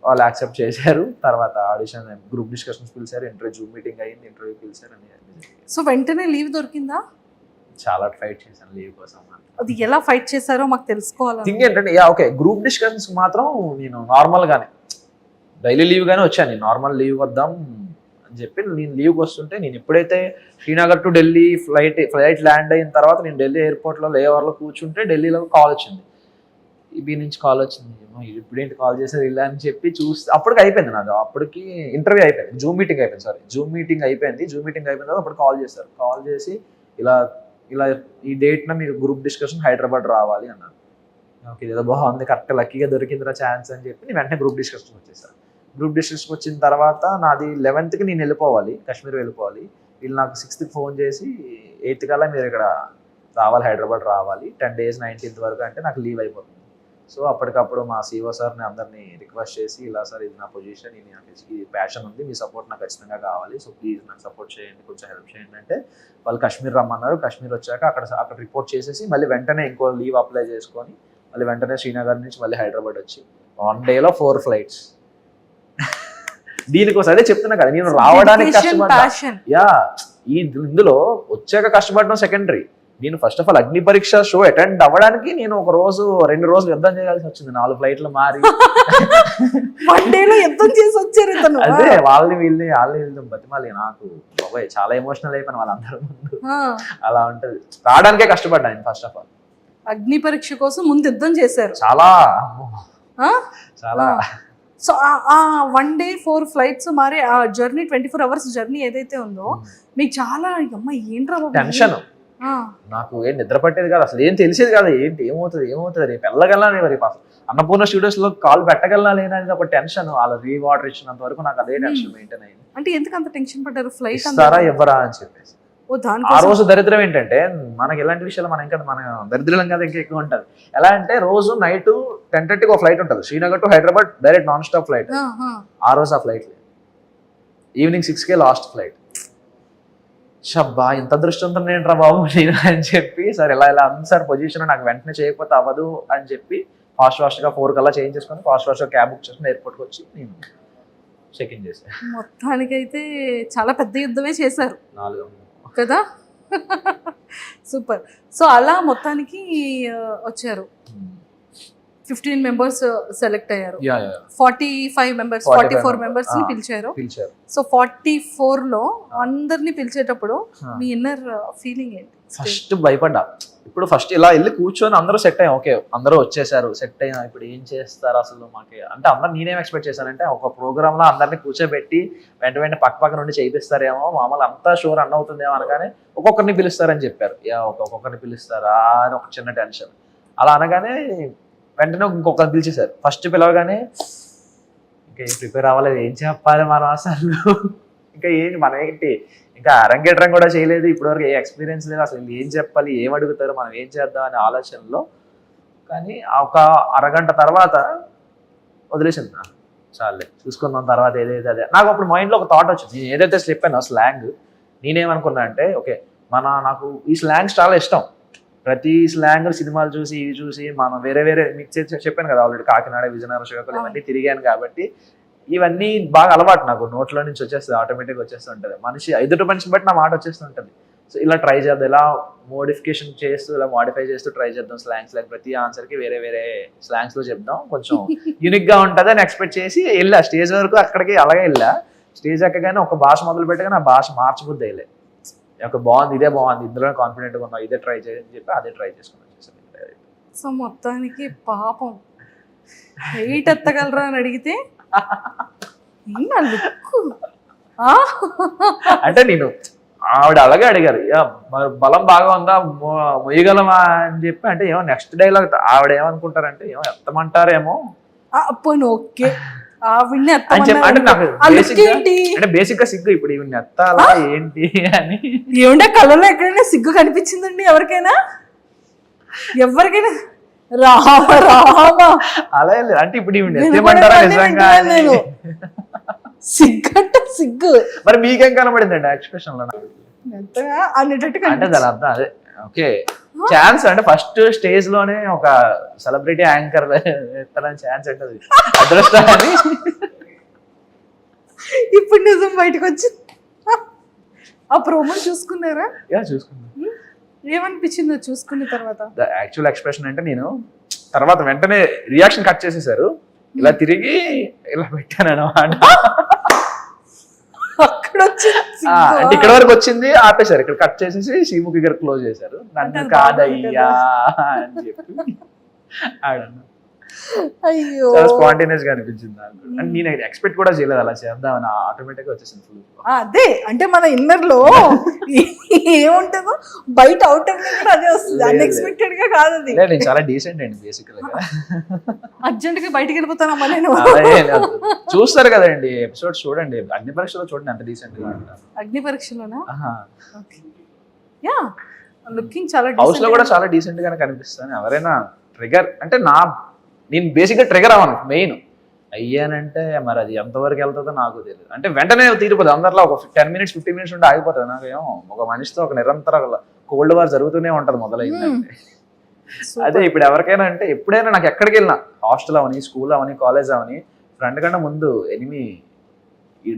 వాళ్ళు యాక్సెప్ట్ చేశారు. తర్వాత ఆడిషన్ గ్రూప్ డిస్కషన్స్ పిలిచారు, ఇంటర్వ్యూ మీటింగ్ అయ్యింది, ఇంటర్వ్యూ పిలిచారు అని. సో వెంటనే లీవ్ దొరికిందా? చాలా ఫైట్ చేశాను లీవ్ కోసం. అది ఎలా ఫైట్ చేశారో మాకు తెలుసుకోవాలి. థింగ్ ఏంటంటే ఓకే గ్రూప్ డిస్కషన్స్ మాత్రం నేను నార్మల్ గానే డైలీ లీవ్ గానే వచ్చాను. నేను నార్మల్ లీవ్ వద్దాం అని చెప్పి నేను లీవ్కి వస్తుంటే నేను ఎప్పుడైతే Srinagar to Delhi flight land అయిన తర్వాత నేను ఢిల్లీ ఎయిర్పోర్ట్లో లేఓవర్లో కూర్చుంటే ఢిల్లీలో కాల్ వచ్చింది. ఈబీ నుంచి కాల్ వచ్చింది. ఇప్పుడేంటి కాల్ చేశారు ఇలా అని చెప్పి చూస్తే అప్పటికి అయిపోయింది నాది. అప్పటికి ఇంటర్వ్యూ అయిపోయింది, జూమ్ మీటింగ్ అయిపోయింది. జూమ్ మీటింగ్ అయిపోయిన తర్వాత అప్పుడు కాల్ చేశారు. కాల్ చేసి ఇలా ఈ డేట్న మీరు గ్రూప్ డిస్కషన్ హైదరాబాద్ రావాలి అన్నారు. ఓకే ఏదో బాగుంది, కరెక్ట్ లక్కీగా దొరికిందిరా ఛాన్స్ అని చెప్పి నేను వెంటనే గ్రూప్ డిస్కషన్ వచ్చేసాను. గ్రూప్ డిస్కషన్ వచ్చిన తర్వాత నాది 11th నేను వెళ్ళిపోవాలి, కాశ్మీర్ వెళ్ళిపోవాలి. వీళ్ళు నాకు 6th ఫోన్ చేసి 8th కల్లా మీరు ఇక్కడ రావాలి, హైదరాబాద్ రావాలి, 10 days 19th వరకు అంటే నాకు లీవ్ అయిపోతుంది. సో అప్పటికప్పుడు మా సిఓ సార్ని అందరినీ రిక్వెస్ట్ చేసి ఇలా సార్ ఇది నా పొజిషన్, ఇది ప్యాషన్ ఉంది, మీ సపోర్ట్ నాకు ఖచ్చితంగా కావాలి, సో ప్లీజ్ నాకు సపోర్ట్ చేయండి, కొంచెం హెల్ప్ చేయండి అంటే వాళ్ళు కాశ్మీర్ రమ్మన్నారు. కాశ్మీర్ వచ్చాక అక్కడ రిపోర్ట్ చేసేసి మళ్ళీ వెంటనే ఇంకో లీవ్ అప్లై చేసుకొని మళ్ళీ వెంటనే శ్రీనగర్ నుంచి మళ్ళీ హైదరాబాద్ వచ్చి 1 day 4 flights. దీనికోసం అదే చెప్తున్నా కదా, నేను రావడానికి కష్టపడ్డా. ఇందులో వచ్చాక కష్టపడడం సెకండరీ. నేను ఫస్ట్ ఆఫ్ ఆల్ అగ్ని పరీక్ష షో అటెండ్ అవ్వడానికి నేను 1 రోజు 2 రోజులు యుద్ధం చేయాల్సి వచ్చింది. 4 flights మారి అదే వాళ్ళని బతిమాలి. నాకు బాబాయ్ చాలా ఎమోషనల్ అయిపోయిన వాళ్ళందరూ ముందు. అలా ఉంటది. రావడానికే కష్టపడ్డా నేను ఫస్ట్ ఆఫ్ ఆల్. అగ్ని పరీక్ష కోసం ముందు యుద్ధం చేశారు చాలా. సో ఆ 1 day 4 flights మరి ఆ జర్నీ 24 hours జర్నీ ఏదైతే ఉందో మీకు చాలా అమ్మ ఏంట్రా టెన్షన్. నాకు ఏం నిద్ర పట్టేది కాదు, అసలు ఏం తెలిసేది కాదు, ఏంటి ఏమవుతుంది రేపు వెళ్ళగలనా రేపు అసలు అన్నపూర్ణ స్టూడియోస్ లో కాల్ పెట్టగలనా లేనని ఒక టెన్షన్. వాళ్ళ రీవాటర్ ఇచ్చినంత వరకు నాకు అదే టెన్షన్ మెయింటైన్ అయింది. అంటే ఎందుకు అంత టెన్షన్ పడ్డారు? ఫ్లైట్ ఇస్తారా ఇవ్వరా అని చెప్పేసి. ఆ రోజు దరిద్రం ఏంటంటే మనకి ఎలాంటి విషయాలు మనం ఇంకా మన దరిద్రం కదా ఇంకా ఎక్కువ ఉంటది. ఎలా అంటే రోజు నైట్ 10:30 ఒక ఫ్లైట్ ఉంటుంది Srinagar to Hyderabad, direct non stop flight. ఆ రోజు ఆ ఫ్లైట్ ఈవినింగ్ 6 లాస్ట్ ఫ్లైట్. షబ్బా ఇంత దృష్టంతో ఏంట్రా బాబు నేను అని చెప్పి, సార్ ఇలా ఉంది సార్ పొజిషన్, నాకు వెంటనే చేయకపోతే అవ్వదు అని చెప్పి ఫాస్ట్ గా 4 కల్లా చేంజ్ చేసుకొని ఫాస్ట్ గా క్యాబ్ బుక్ చేసుకుని ఎయిర్పోర్ట్కి వచ్చి నేను చెక్ ఇన్ చేశాను. మొత్తానికైతే చాలా పెద్ద యుద్ధమే చేశారు 4 కదా. సూపర్. సో అలా మొత్తానికి వచ్చారు. 15 members సెలెక్ట్ అయ్యారు. 45 members 44 members ని పిలిచారు. సో 44 లో అందరినీ పిలిచేటప్పుడు మీ ఇన్నర్ ఫీలింగ్ ఏంటి? ఫస్ట్ భయపడ్డా. ఇప్పుడు ఫస్ట్ ఇలా వెళ్ళి కూర్చొని అందరూ సెట్ అయ్యాం, ఓకే అందరూ వచ్చేసారు, సెట్ అయినా ఇప్పుడు ఏం చేస్తారు అసలు మాకు అంటే అందరు నేనేం ఎక్స్పెక్ట్ చేశానంటే ఒక ప్రోగ్రామ్ లో అందరినీ కూర్చోబెట్టి వెంట పక్క నుండి చేయిస్తారేమో, మామూలు అంతా షో రన్ అవుతుందేమో అనగానే ఒక్కొక్కరిని పిలుస్తారని చెప్పారు. ఒక్కొక్కరిని పిలుస్తారా అని ఒక చిన్న టెన్షన్. అలా అనగానే వెంటనే ఇంకొకరిని పిలిచేశారు. ఫస్ట్ పిలవగానే ఇంకా ఏం ప్రిపేర్ అవ్వలేదు, ఏం చెప్పాలి మనం అసలు, ఇంకా ఏంటి మనం ఏంటి ఇంకా అరంగేట్రం కూడా చేయలేదు, ఇప్పటివరకు ఏ ఎక్స్పీరియన్స్ లేదు, అసలు ఏం చెప్పాలి, ఏం అడుగుతారు, మనం ఏం చేద్దాం అనే ఆలోచనలో. కానీ ఒక అరగంట తర్వాత వదిలేసింది, చాలే చూసుకుందాం తర్వాత ఏదైతే అదే. నాకు అప్పుడు మైండ్లో ఒక థాట్ వచ్చింది, నేను ఏదైతే చెప్పానో స్లాంగ్, నేనేమనుకున్నా అంటే ఓకే నాకు ఈ స్లాంగ్స్ చాలా ఇష్టం. ప్రతి స్లాంగ్ సినిమాలు చూసి ఇవి చూసి మనం వేరే మీకు చెప్పాను కదా ఆల్రెడీ, కాకినాడ విజయనగరం శ్రీకాకుళం ఇవన్నీ తిరిగాను కాబట్టి ఇవన్నీ బాగా అలవాటు నాకు, నోట్లో నుంచి వచ్చేస్తుంది, ఆటోమేటిక్గా వచ్చేస్తుంటుంది. ఎదుటి మనిషిని బట్టి నా మాట వచ్చేస్తుంటుంది. సో ఇలా ట్రై చేద్దాం, ఇలా మోడిఫికేషన్ చేస్తూ ఇలా మాడిఫై చేస్తూ ట్రై చేద్దాం స్లాంగ్స్. లైక్ ప్రతి ఆన్సర్కి వేరే స్లాంగ్స్లో చెప్దాం, కొంచెం యూనిక్గా ఉంటుంది అని ఎక్స్పెక్ట్ చేసి వెళ్ళా స్టేజ్ వరకు. అక్కడికి అలాగే వెళ్ళా. స్టేజ్ ఎక్కగానే ఒక భాష మొదలు పెట్టగానే ఆ భాష మార్చబుద్ది అయ్యలే. ఒక బాగుంది, ఇదే బాగుంది, ఇందులో కాన్ఫిడెంట్గా ఉన్నాం, ఇదే ట్రై చేయని చెప్పి అదే ట్రై చేసుకుని వచ్చేసాను. సో మొత్తానికి పాపం వెయిట్ ఎత్తగలరా అని అడిగితే అంటే నేను ఆవిడ అలాగే అడిగారు, బలం బాగా ఉందా మొయ్యగలమా అని చెప్పి. అంటే ఏమో నెక్స్ట్ డైలాగ్ ఆవిడ ఏమనుకుంటారంటే ఏమో ఎత్తమంటారేమో. ఓకే అంటే నాకు అంటే బేసిక్ గా సిగ్గు, ఇప్పుడు ఇవి ఎత్తాలా ఏంటి అని. ఏమంటే కళ్ళలో ఎక్కడైనా సిగ్గు కనిపించిందండి ఎవరికైనా? అలా లేదు. అంటే ఇప్పుడు ఇవి ఎత్తమంటారా నిజంగా సిగ్గు మరి మీకేం కనబడిందండి ఎక్స్ప్రెషన్ లో? అంటే దాని అర్థం అదే ఓకే ఛాన్స్ అంటే ఫస్ట్ స్టేజ్ లోనే ఒక సెలబ్రిటీ యాంకర్ ఎత్తడానికి ఛాన్స్ ఉంటుంది, అదృష్టం అని. ఇప్పుడు నిజం బయటకు వచ్చి ఆ ప్రోమో చూసుకున్నారా? చూసుకున్నా. ఏమనిపించిందో చూసుకున్న తర్వాత? యాక్చువల్ ఎక్స్ప్రెషన్ అంటే నేను తర్వాత వెంటనే రియాక్షన్ కట్ చేసేసారు, ఇలా తిరిగి ఇలా పెట్టాను అన్నమాట. అంటే ఇక్కడ వరకు వచ్చింది ఆపేశారు, ఇక్కడ కట్ చేసేసి శ్రీముఖి గారు క్లోజ్ చేశారు. నన్ను కాదయ్యా అని చెప్పి ఆడన్నా. అయ్యో స్పాంటేనియస్ గా అనిపించింది నాకు. అంటే నేను ఎక్స్పెక్ట్ కూడా చేయలేదు అలా చేద్దామని, ఆటోమేటిక్ గా వచ్చేసింది ఫుల్. అదే అంటే మన ఇన్నర్ లో ఏముంటుందో బయట అవుటర్ కూడా అదే వస్తుంది, అన్ఎక్స్పెక్టెడ్ గా కాదు అది. నేను చాలా డీసెంట్ అండి బేసికల్ గా. అర్జెంట్ గా బయటకి వెళ్ళిపోతానమ్మా నేను. చూస్తారు కదండి ఎపిసోడ్ చూడండి, అగ్ని పరీక్షలో చూడండి ఎంత డీసెంట్ గా ఉంటారు. అగ్ని పరీక్షలోనా? యా లుకింగ్ చాలా హౌస్ లో కూడా చాలా డీసెంట్ గానే కనిపిస్తాను. ఎవరైనా ట్రిగర్ అంటే నేను బేసిక్గా ట్రిగర్ అవ్వను, మెయిన్ అయ్యానంటే మరి అది ఎంతవరకు వెళ్తుందో నాకు తెలియదు. అంటే వెంటనే తీరిపోతుంది, అందరిలో ఒక 10 minutes 15 minutes ఉంటే ఆగిపోతుంది. నాకేమో ఒక మనిషితో ఒక నిరంతర కోల్డ్ వార్ జరుగుతూనే ఉంటది మొదలైందంటే. అదే ఇప్పుడు ఎవరికైనా అంటే ఎప్పుడైనా నాకు ఎక్కడికి వెళ్ళినా, హాస్టల్ అవని, స్కూల్ అవని, కాలేజ్ అవని, ఫ్రెండ్ కన్నా ముందు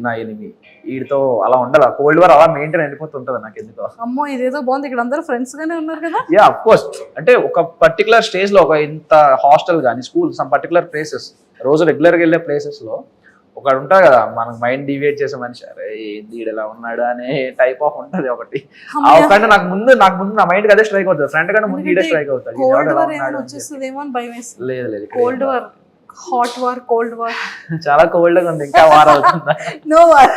నా ఎనిమి వీడితో అలా ఉండాలి, కోల్డ్ వార్ అలా మెయింటైన్ అయిపోతుంటది నాకు ఎందుకో. అమ్మో ఇదేదో బాగుంది, ఇక్కడ అందరూ ఫ్రెండ్స్ గానే ఉన్నారు కదా. Yeah of course. అంటే ఒక పర్టికులర్ స్టేజ్ లో ఒక ఇంత హాస్టల్ కానీ స్కూల్ సమ్ పర్టికులర్ ప్లేసెస్ రోజు రెగ్యులర్ గా వెళ్ళే ప్లేసెస్ లో ఒకడు ఉంటాడు కదా మనకు మైండ్ డివియేట్ చేసే మనిషి, అరే ఏంది ఇలా ఉన్నాడు అనే టైప్ ఆఫ్ ఉంటది ఒకటి. ఒకటి నాకు ముందు నా మైండ్ అదే స్ట్రైక్ అవుతుంది, ఫ్రెండ్ కన్నా ముందు ఇదే స్ట్రైక్ అవుతుంది. లేదు cold war, hot war, cold war చాలా కోల్డ్ గా ఉంది, ఇంకా వార్ అవుతుందా? No war.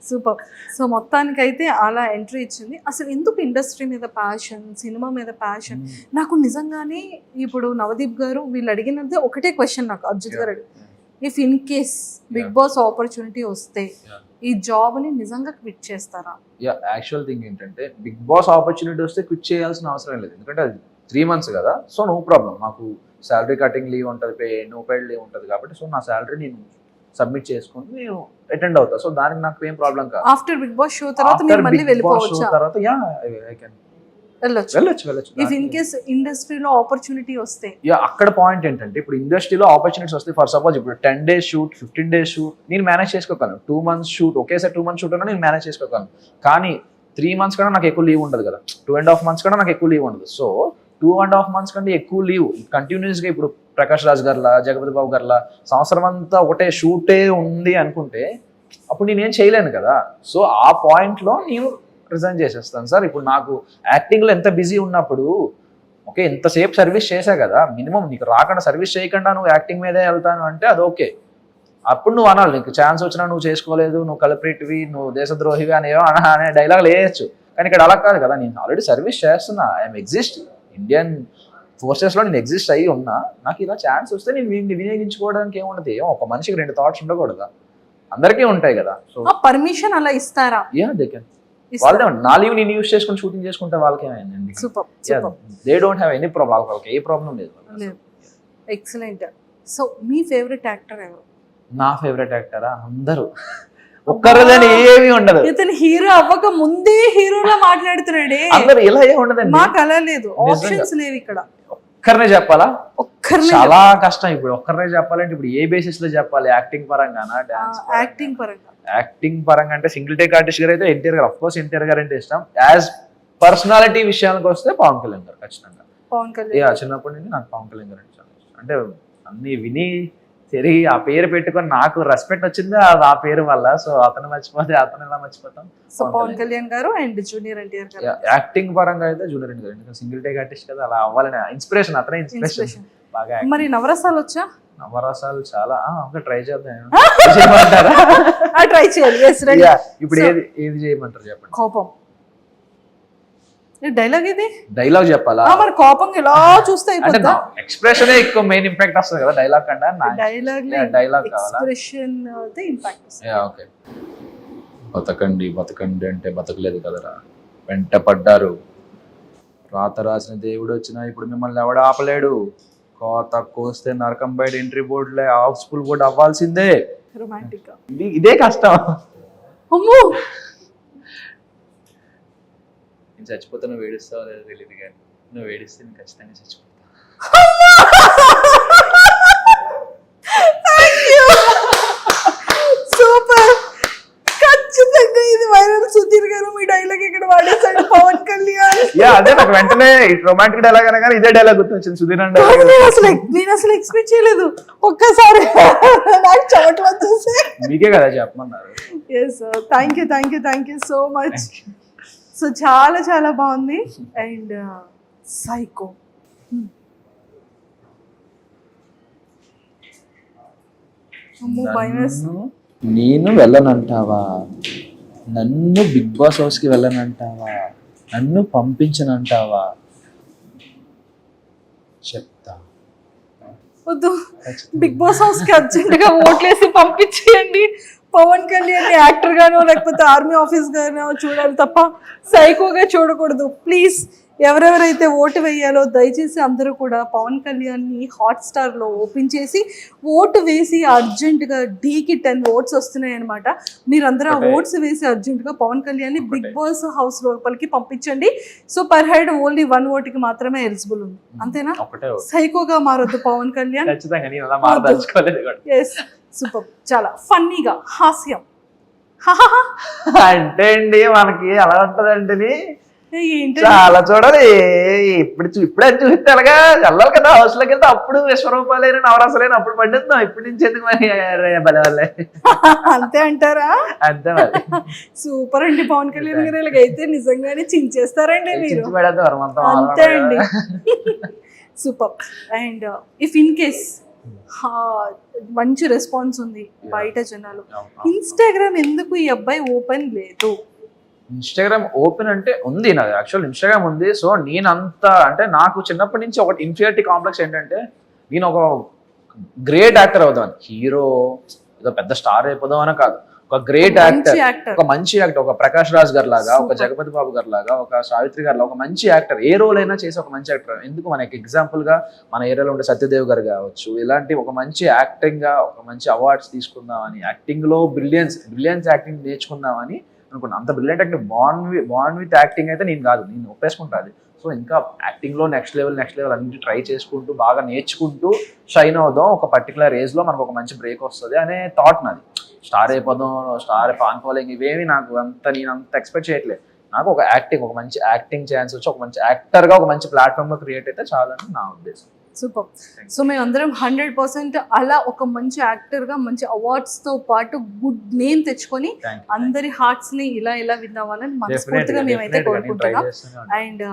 సూపర్. సో మొత్తానికైతే అలా ఎంట్రీ ఇచ్చింది. అసలు ఎందుకు ఇండస్ట్రీ మీద ప్యాషన్, సినిమా మీద ప్యాషన్? నాకు నిజంగానే ఇప్పుడు నవదీప్ గారు వీళ్ళు అడిగినది ఒకటే క్వశ్చన్ నాకు అర్జిత్ గారు if in case Bigg Boss opportunity వస్తే ఈ జాబ్ని నిజంగా క్విట్ చేస్తారా? యాక్చువల్ థింగ్ ఏంటంటే బిగ్ బాస్ ఆపర్చునిటీ వస్తే క్విట్ చేయాల్సిన అవసరం లేదు, ఎందుకంటే అది 3 months కదా. సో నో ప్రాబ్లం, నాకు శాలరీ కటింగ్ లీవ్ ఉంటుంది, నో పెయిడ్ లీవ్ ఉంటుంది కాబట్టి సో నా శాలరీ నేను సబ్మిట్ చేసుకుని నేను అటెండ్ అవుతా. సో దానికి నాకు ఏం ప్రాబ్లం కాదు. ఆఫ్టర్ బిగ్ బాస్ షో తర్వాత మీరు మళ్ళీ వెళ్ళిపోవచ్చు తర్వాత వెళ్ళొచ్చు. ఇఫ్ ఇన్ కేస్ ఇండస్ట్రీలో ఆపర్చునిటీ వస్తే అక్కడ పాయింట్ ఏంటంటే ఇప్పుడు ఇండస్ట్రీలో ఆపర్చునిటీస్ వస్తే ఫర్ సపోజ్ ఇప్పుడు 10 days షూట్ 15 days షూట్ నేను మేనేజ్ చేసుకోగలను. 2 months షూట్ ఒకేసారి 2 months షూట్ అన్నా నేను మేనేజ్ చేసుకోగలను. కానీ 3 months కన్నా నాకు ఎక్కువ లీవ్ ఉండదు కదా, 2.5 months కన్నా నాకు ఎక్కువ లీవ్ ఉండదు. సో 2.5 months కంటే ఎక్కువ లీవ్ కంటిన్యూస్గా ఇప్పుడు ప్రకాష్ రాజ్ గారిలా జగపతి బాబు గారిలా సంవత్సరం అంతా ఒకటే షూటే ఉంది అనుకుంటే అప్పుడు నేనేం చేయలేను కదా. సో ఆ పాయింట్లో నేను రిజైన్ చేసేస్తాను సార్. ఇప్పుడు నాకు యాక్టింగ్లో ఎంత బిజీ ఉన్నప్పుడు ఓకే ఎంతసేపు సర్వీస్ చేశా కదా, మినిమం నీకు రాకుండా సర్వీస్ చేయకుండా నువ్వు యాక్టింగ్ మీదే వెళ్తాను అంటే అది ఓకే. అప్పుడు నువ్వు అనాలి నీకు ఛాన్స్ వచ్చినా నువ్వు చేసుకోలేదు, నువ్వు కల్ప్రిట్వి, నువ్వు దేశద్రోహివి అనే డైలాగ్ వేయచ్చు. కానీ ఇక్కడ అలా కాదు కదా, నేను ఆల్రెడీ సర్వీస్ చేస్తున్నా, ఐఎమ్ ఎగ్జిస్ట్ ఇండియన్ ఫోర్సెస్లో నేను ఎగ్జిస్ట్ అయ్యి ఉన్నా. నాకు ఇలా ఛాన్స్ వస్తే నేను వినియోగించుకోవడానికి ఏముండదు. ఒక మనిషికి 2 thoughts ఉండకూడదా, అందరికీ ఉంటాయి కదా. సో పర్మిషన్ అలా ఇస్తారా? They can. వాళ్ళే నా లీవ్ నేను యూజ్ చేసుకుని షూటింగ్ చేసుకుంటే వాళ్ళకి ఏమైందండి? They don't have any problem, వాళ్ళకి ఏ ప్రాబ్లం లేదు. ఎక్సలెంట్. సో మీ ఫేవరెట్ యాక్టర్ ఎవరు? నా ఫేవరెట్ యాక్టరా అందరూ, ఒక్కరిదని ఏమీ ఉండదు. ఇతను హీరో అవ్వక ముందే హీరోలా మాట్లాడుతున్నాడే. అందరు ఇలా ఏమి ఉండదండి, మాకు అలా లేదు, ఆప్షన్స్ లేవు ఇక్కడ. ఒక్కరినే చెప్పాలా? ఒక్కరినే చాలా కష్టం. ఇప్పుడు ఒక్కరినే చెప్పాలంటే ఇప్పుడు ఏ బేసిస్ లో చెప్పాలి? యాక్టింగ్ పరంగానా, డాన్స్? యాక్టింగ్ పరంగా. యాక్టింగ్ పరంగా అంటే సింగిల్ టేక్ ఆర్టిస్ట్ గారు అయితే ఎన్టీఆర్ గారు, అఫ్ కోర్స్ ఎన్టీఆర్ గారు అంటే ఇష్టం. యాజ్ పర్సనాలిటీ విషయానికి వస్తే పవన్ కళ్యాణ్ గారు ఖచ్చితంగా. పవన్ కళ్యాణ్ చిన్నప్పటి నుంచి నాకు పవన్ కళ్యాణ్ గారు అంటే చాలా ఇష్టం. అంటే అన్ని విని తిరిగి ఆ పేరు పెట్టుకొని నాకు రెస్పెక్ట్ వచ్చింది ఆ పేరు వల్ల. సో అతను మర్చిపోతే అతను ఎలా మర్చిపోతాం? సో పవన్ కళ్యాణ్ గారు అండ్ జూనియర్ ఎన్టీఆర్ గారు. యాక్టింగ్ పరంగా అయితే జూనియర్ ఎన్టీఆర్ గారు, ఎందుకంటే సింగిల్ టేక్ ఆర్టిస్ట్ కదా, అలా అవ్వాలని ఇన్స్పిరేషన్, అతనే ఇన్స్పిరేషన్ బాగా. మరి నవరసాలు వచ్చా? నవరసాలు చాలా ట్రై చేద్దాం. ట్రై చేయాలి. ఇప్పుడు ఏది చేయమంటారు చెప్పండి? కోపం డైలాగ్, ఇది డైలాగ్ చెప్పాలా? మరి కోపం ఇలా చూస్తే అయిపోతుందా? ఎక్స్ప్రెషన్ ఎక్కువ మెయిన్ ఇంపాక్ట్ వస్తుంది కదా డైలాగ్ కన్నా. డైలాగ్ కావాలా? ఎక్స్ప్రెషన్ ది ఇంపాక్ట్ వస్తుంది. ఓకే. బతకండి బతకండి అంటే బతకలేదు కదరా, వెంట పడ్డారు, రాత రాసిన దేవుడు వచ్చినా ఇప్పుడు మిమ్మల్ని ఎవడ ఆపలేడు, కోత కోస్తే నరకం బయట ఎంట్రీ బోర్డులే హౌస్ఫుల్ బోర్డు అవ్వాల్సిందే. రొమాంటిక్. ఇదే కష్టం. అమ్మో, నేను చచ్చిపోతే నువ్వు ఏడుస్తావో లేదో తెలియదు కానీ నువ్వు ఏడిస్తే నేను ఖచ్చితంగా చచ్చిపోతా. సూపర్, ఖచ్చితంగా ఇది వైరల్. సుధీర్ గారు మీ డైలాగ్ ఇక్కడ వాడేసాడు పవన్ కళ్యాణ్. అదే నాకు వెంటనే రొమాంటిక్ డైలాగ్ అనగానే ఇదే డైలాగ్ గుర్తొచ్చింది, సుధీర్ అంటే. నేను అసలు ఎక్స్పెక్ట్ చేయలేదు. ఒక్కసారి నాకు చెమటలు వచ్చేసి. మీకే కదా చెప్పమన్నారు. Yes, thank you so much. So చాలా చాలా బాగుంది. అండ్ సైకో, నేను వెళ్ళనంటావా? నన్ను బిగ్ బాస్ హౌస్కి వెళ్ళనంటావా? నన్ను పంపించనంటావా? చెప్తా. వద్దు, బిగ్ బాస్ హౌస్ కి అర్జెంట్ గా ఓట్లేసి పంపించేయండి. పవన్ కళ్యాణ్ యాక్టర్ గానో లేకపోతే ఆర్మీ ఆఫీస్ గానో చూడాలి తప్ప సైకోగా చూడకూడదు. ప్లీజ్, ఎవరెవరైతే ఓటు వేయాలో దయచేసి అందరూ కూడా పవన్ కళ్యాణ్ని హాట్స్టార్ లో ఓపెన్ చేసి ఓటు వేసి అర్జెంటుగా డీకి 10 votes వస్తున్నాయి అనమాట. మీరందరూ ఆ ఓట్స్ వేసి అర్జెంటుగా పవన్ కళ్యాణ్ని బిగ్ బాస్ హౌస్ లోపలికి పంపించండి. So per head only 1 vote కి మాత్రమే ఎలిజిబుల్ ఉంది, అంతేనా? సైకోగా మారొద్దు పవన్ కళ్యాణ్. Yes, super. చాలా ఫన్నీగా, హాస్యం అంటే అండి మనకి అలా ఉంటదండి. చాలా చూడాలి. ఇప్పుడే చూస్తే అలాగా వెళ్ళాలి కదా హౌస్ లోకి వెళ్తే, అప్పుడు విశ్వరూపాలైన నవరసలైన అప్పుడు పండిద్దాం. ఇప్పటి నుంచి ఎందుకు మరి బల వల్లే. అంతే అంటారా? అంతే మరి. సూపర్ అండి పవన్ కళ్యాణ్ గారు. ఇలాగైతే నిజంగానే చించేస్తారండి మీరు. పెడతారు అంతే అండి. Super. And if in case మంచి రెస్పాన్స్ ఉంది బయట జనాలు. ఇన్స్టాగ్రామ్ ఎందుకు ఈ అబ్బాయి ఓపెన్ లేదు? ఇన్స్టాగ్రామ్ ఓపెన్ అంటే ఉంది, నాది యాక్చువల్ ఇన్స్టాగ్రామ్ ఉంది. సో నేనంతా అంటే నాకు చిన్నప్పటి నుంచి ఒకటి ఇన్ఫీరియారిటీ కాంప్లెక్స్ ఏంటంటే, నేను ఒక గ్రేట్ యాక్టర్ అవుదాం, హీరో ఏదో పెద్ద స్టార్ అయిపోదాం అని కాదు, ఒక గ్రేట్ యాక్టర్, ఒక మంచి యాక్టర్, ఒక ప్రకాష్ రాజ్ గారు లాగా, ఒక జగపతి బాబు గారు లాగా, ఒక సావిత్రి గారు లాగా, ఒక మంచి యాక్టర్, ఏ రోల్ అయినా చేసి ఒక మంచి యాక్టర్. ఎందుకు మనకి ఎగ్జాంపుల్ గా మన ఏరియాలో ఉండే సత్యదేవ్ గారు కావచ్చు, ఇలాంటి ఒక మంచి యాక్టింగ్ గా ఒక మంచి అవార్డ్స్ తీసుకుందామని, యాక్టింగ్ లో బ్రిలియన్స్ యాక్టింగ్ నేర్చుకుందామని అనుకున్నాను. అంత brilliant acting bond with acting అయితే నేను కాదు, నేను ఒప్పేసుకుంటాను. సో ఇంకా యాక్టింగ్ లో నెక్స్ట్ లెవెల్ అన్నింటి ట్రై చేసుకుంటూ బాగా నేర్చుకుంటూ షైన్ అవుదాం, ఒక పర్టికులర్ ఏజ్ లో మనకు ఒక మంచి బ్రేక్ వస్తుంది అనే థాట్ నాది. స్టార్ అయిపోదాం, స్టార్ ఫాన్ ఫాలోయింగ్ ఇవేమి నాకు నేను అంత ఎక్స్పెక్ట్ చేయట్లేదు. నాకు ఒక మంచి యాక్టింగ్ ఛాన్స్ వచ్చి ఒక మంచి యాక్టర్ గా ఒక మంచి ప్లాట్ఫామ్ లో క్రియేట్ అయితే చాలని నా ఉద్దేశం. సూపర్. సో మేము అందరం 100% అలా ఒక మంచి యాక్టర్ గా మంచి అవార్డ్స్ తో పాటు గుడ్ నేమ్ తెచ్చుకొని అందరి హార్ట్స్ ని ఇలా విన్ అవ్వాలని మనస్ఫూర్తిగా మేమైతే కోరుకుంటున్నాం. అండ్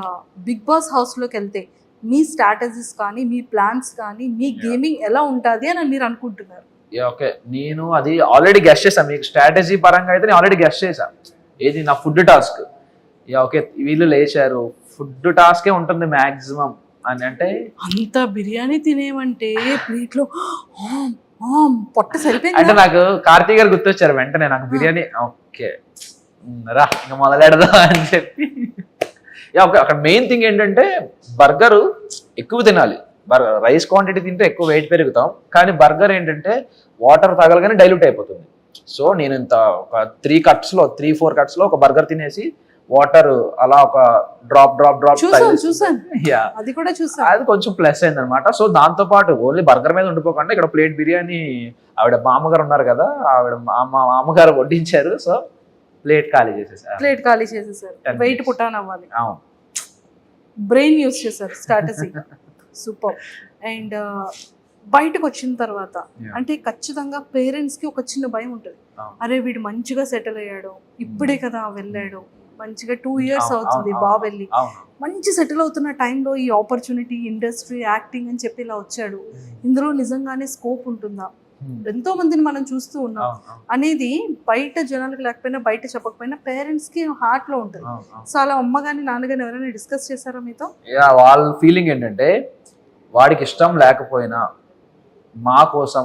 బిగ్ బాస్ హౌస్ లోకి వెళ్తే మీ స్ట్రాటజీస్ కానీ, మీ ప్లాన్స్ కానీ, మీ గేమింగ్ ఎలా ఉంటుంది అని మీరు అనుకుంటున్నారు? ఓకే, నేను అది ఆల్రెడీ గెస్ట్ చేశాను. మీకు స్ట్రాటజీ పరంగా అయితే నేను ఆల్రెడీ గెస్ట్ చేశాను. ఏది నా ఫుడ్ టాస్క్. ఓకే, వీళ్ళు లేచారు, ఫుడ్ టాస్కే ఉంటుంది మాక్సిమం అని. అంటే అంత బిర్యానీ తినేమంటే ప్లేట్ లో పొట్ట సరిపోయింది. అంటే నాకు కార్తీక్ గారు గుర్తొచ్చారు వెంటనే నాకు బిర్యానీ. ఓకే రా ఇంకా మొదలెడదాం అని చెప్పి. ఓకే, అక్కడ మెయిన్ థింగ్ ఏంటంటే బర్గర్ ఎక్కువ తినాలి. రైస్ క్వాంటిటీ తింటే ఎక్కువ వెయిట్ పెరుగుతాం, కానీ బర్గర్ ఏంటంటే వాటర్ తాగలగానే డైల్యూట్ అయిపోతుంది. సో నేను ఇంత ఒక 3-4 కట్స్ లో ఒక బర్గర్ తినేసి వాటర్ అలా ఒక డ్రాప్ చూసాను, అది కూడా చూసాను. అది కొంచెం ప్లస్ అయింది అనమాట. సో దాంతో పాటు ఓన్లీ బర్గర్ మీద ఉండిపోకుండా ఇక్కడ ప్లేట్ బిర్యానీ ఆవిడ మామగారు ఉన్నారు కదా, ఆవిడ మామగారు వడ్డించారు. సో ప్లేట్ ఖాళీ చేసేసారు. వెయిట్ పుట్టాను అవ్వాలి, బ్రెయిన్ యూస్ చేశారు స్ట్రాటజీ. సూపర్. అండ్ బయటకు వచ్చిన తర్వాత అంటే ఖచ్చితంగా పేరెంట్స్ కి ఒక చిన్న భయం ఉంటుంది, అరే వీడు మంచిగా సెటిల్ అయ్యాడు, ఇప్పుడే కదా వెళ్ళాడు, మంచిగా 2 years అవుతుంది బాబు వెళ్ళి, మంచి సెటిల్ అవుతున్న టైంలో ఈ ఆపర్చునిటీ, ఇండస్ట్రీ, యాక్టింగ్ అని చెప్పి ఇలా వచ్చాడు, ఇందులో నిజంగానే స్కోప్ ఉంటుందా, ఎంతో మందిని మనం చూస్తూ ఉన్నాం అనేది బయట జనాలకు లేకపోయినా, బయట చెప్పకపోయినా పేరెంట్స్ కి హార్ట్ లో ఉంటుంది. సో అలా అమ్మ గాని నాన్న గాని ఎవరైనా డిస్కస్ చేశారా మీతో? వాళ్ళ ఫీలింగ్ ఏంటంటే, వాడికి ఇష్టం లేకపోయినా మా కోసం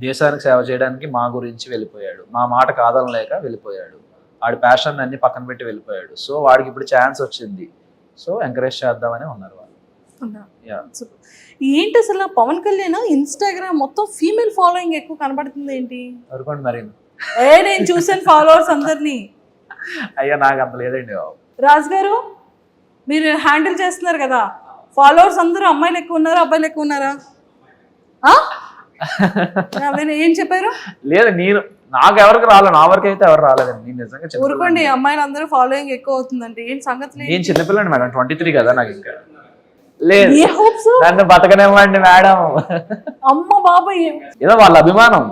దేశానికి సేవ చేయడానికి మా గురించి వెళ్ళిపోయాడు, మా మాట కాదనలేక వెళ్ళిపోయాడు, వాడి ప్యాషన్ అన్ని పక్కన పెట్టి వెళ్ళిపోయాడు. సో వాడికి ఇప్పుడు ఛాన్స్ వచ్చింది, సో ఎంకరేజ్ చేద్దామని ఉన్నారు వాళ్ళు. ఏంటి అసలు పవన్ కళ్యాణ్ ఇన్స్టాగ్రామ్ మొత్తం ఫీమేల్ ఫాలోయింగ్ ఎక్కువ కనబడుతుంది ఏంటి? అనుకోండి మరి. నేను చూసాను ఫాలోవర్స్ అందరినీ. అయ్యా నాకు అంత లేదండి. రాజ్ గారు మీరు హ్యాండిల్ చేస్తున్నారు కదా, ఫాలోవర్స్ అందరూ అమ్మాయిలు ఎక్కువ ఉన్నారా, అబ్బాయిలు ఎక్కువ ఉన్నారా? ఏం చెప్పారు? లేదు, నాకు ఎవరికి రాలేదు, నా వరకు అయితే ఎవరు రాలేదండి. నేను నిజంగా ఊరుకోండి, అమ్మాయిలు అందరూ ఫాలోయింగ్ ఎక్కువ అవుతుందండి, ఏంటి సంగతి? నేను చిన్నపిల్లండి మేడం, 23 కదా నాకు. ఇంకా లేదు, నన్ను బతకనివ్వండి మేడం. అమ్మ బాబాయ్, ఏదో వాళ్ళ అభిమానం,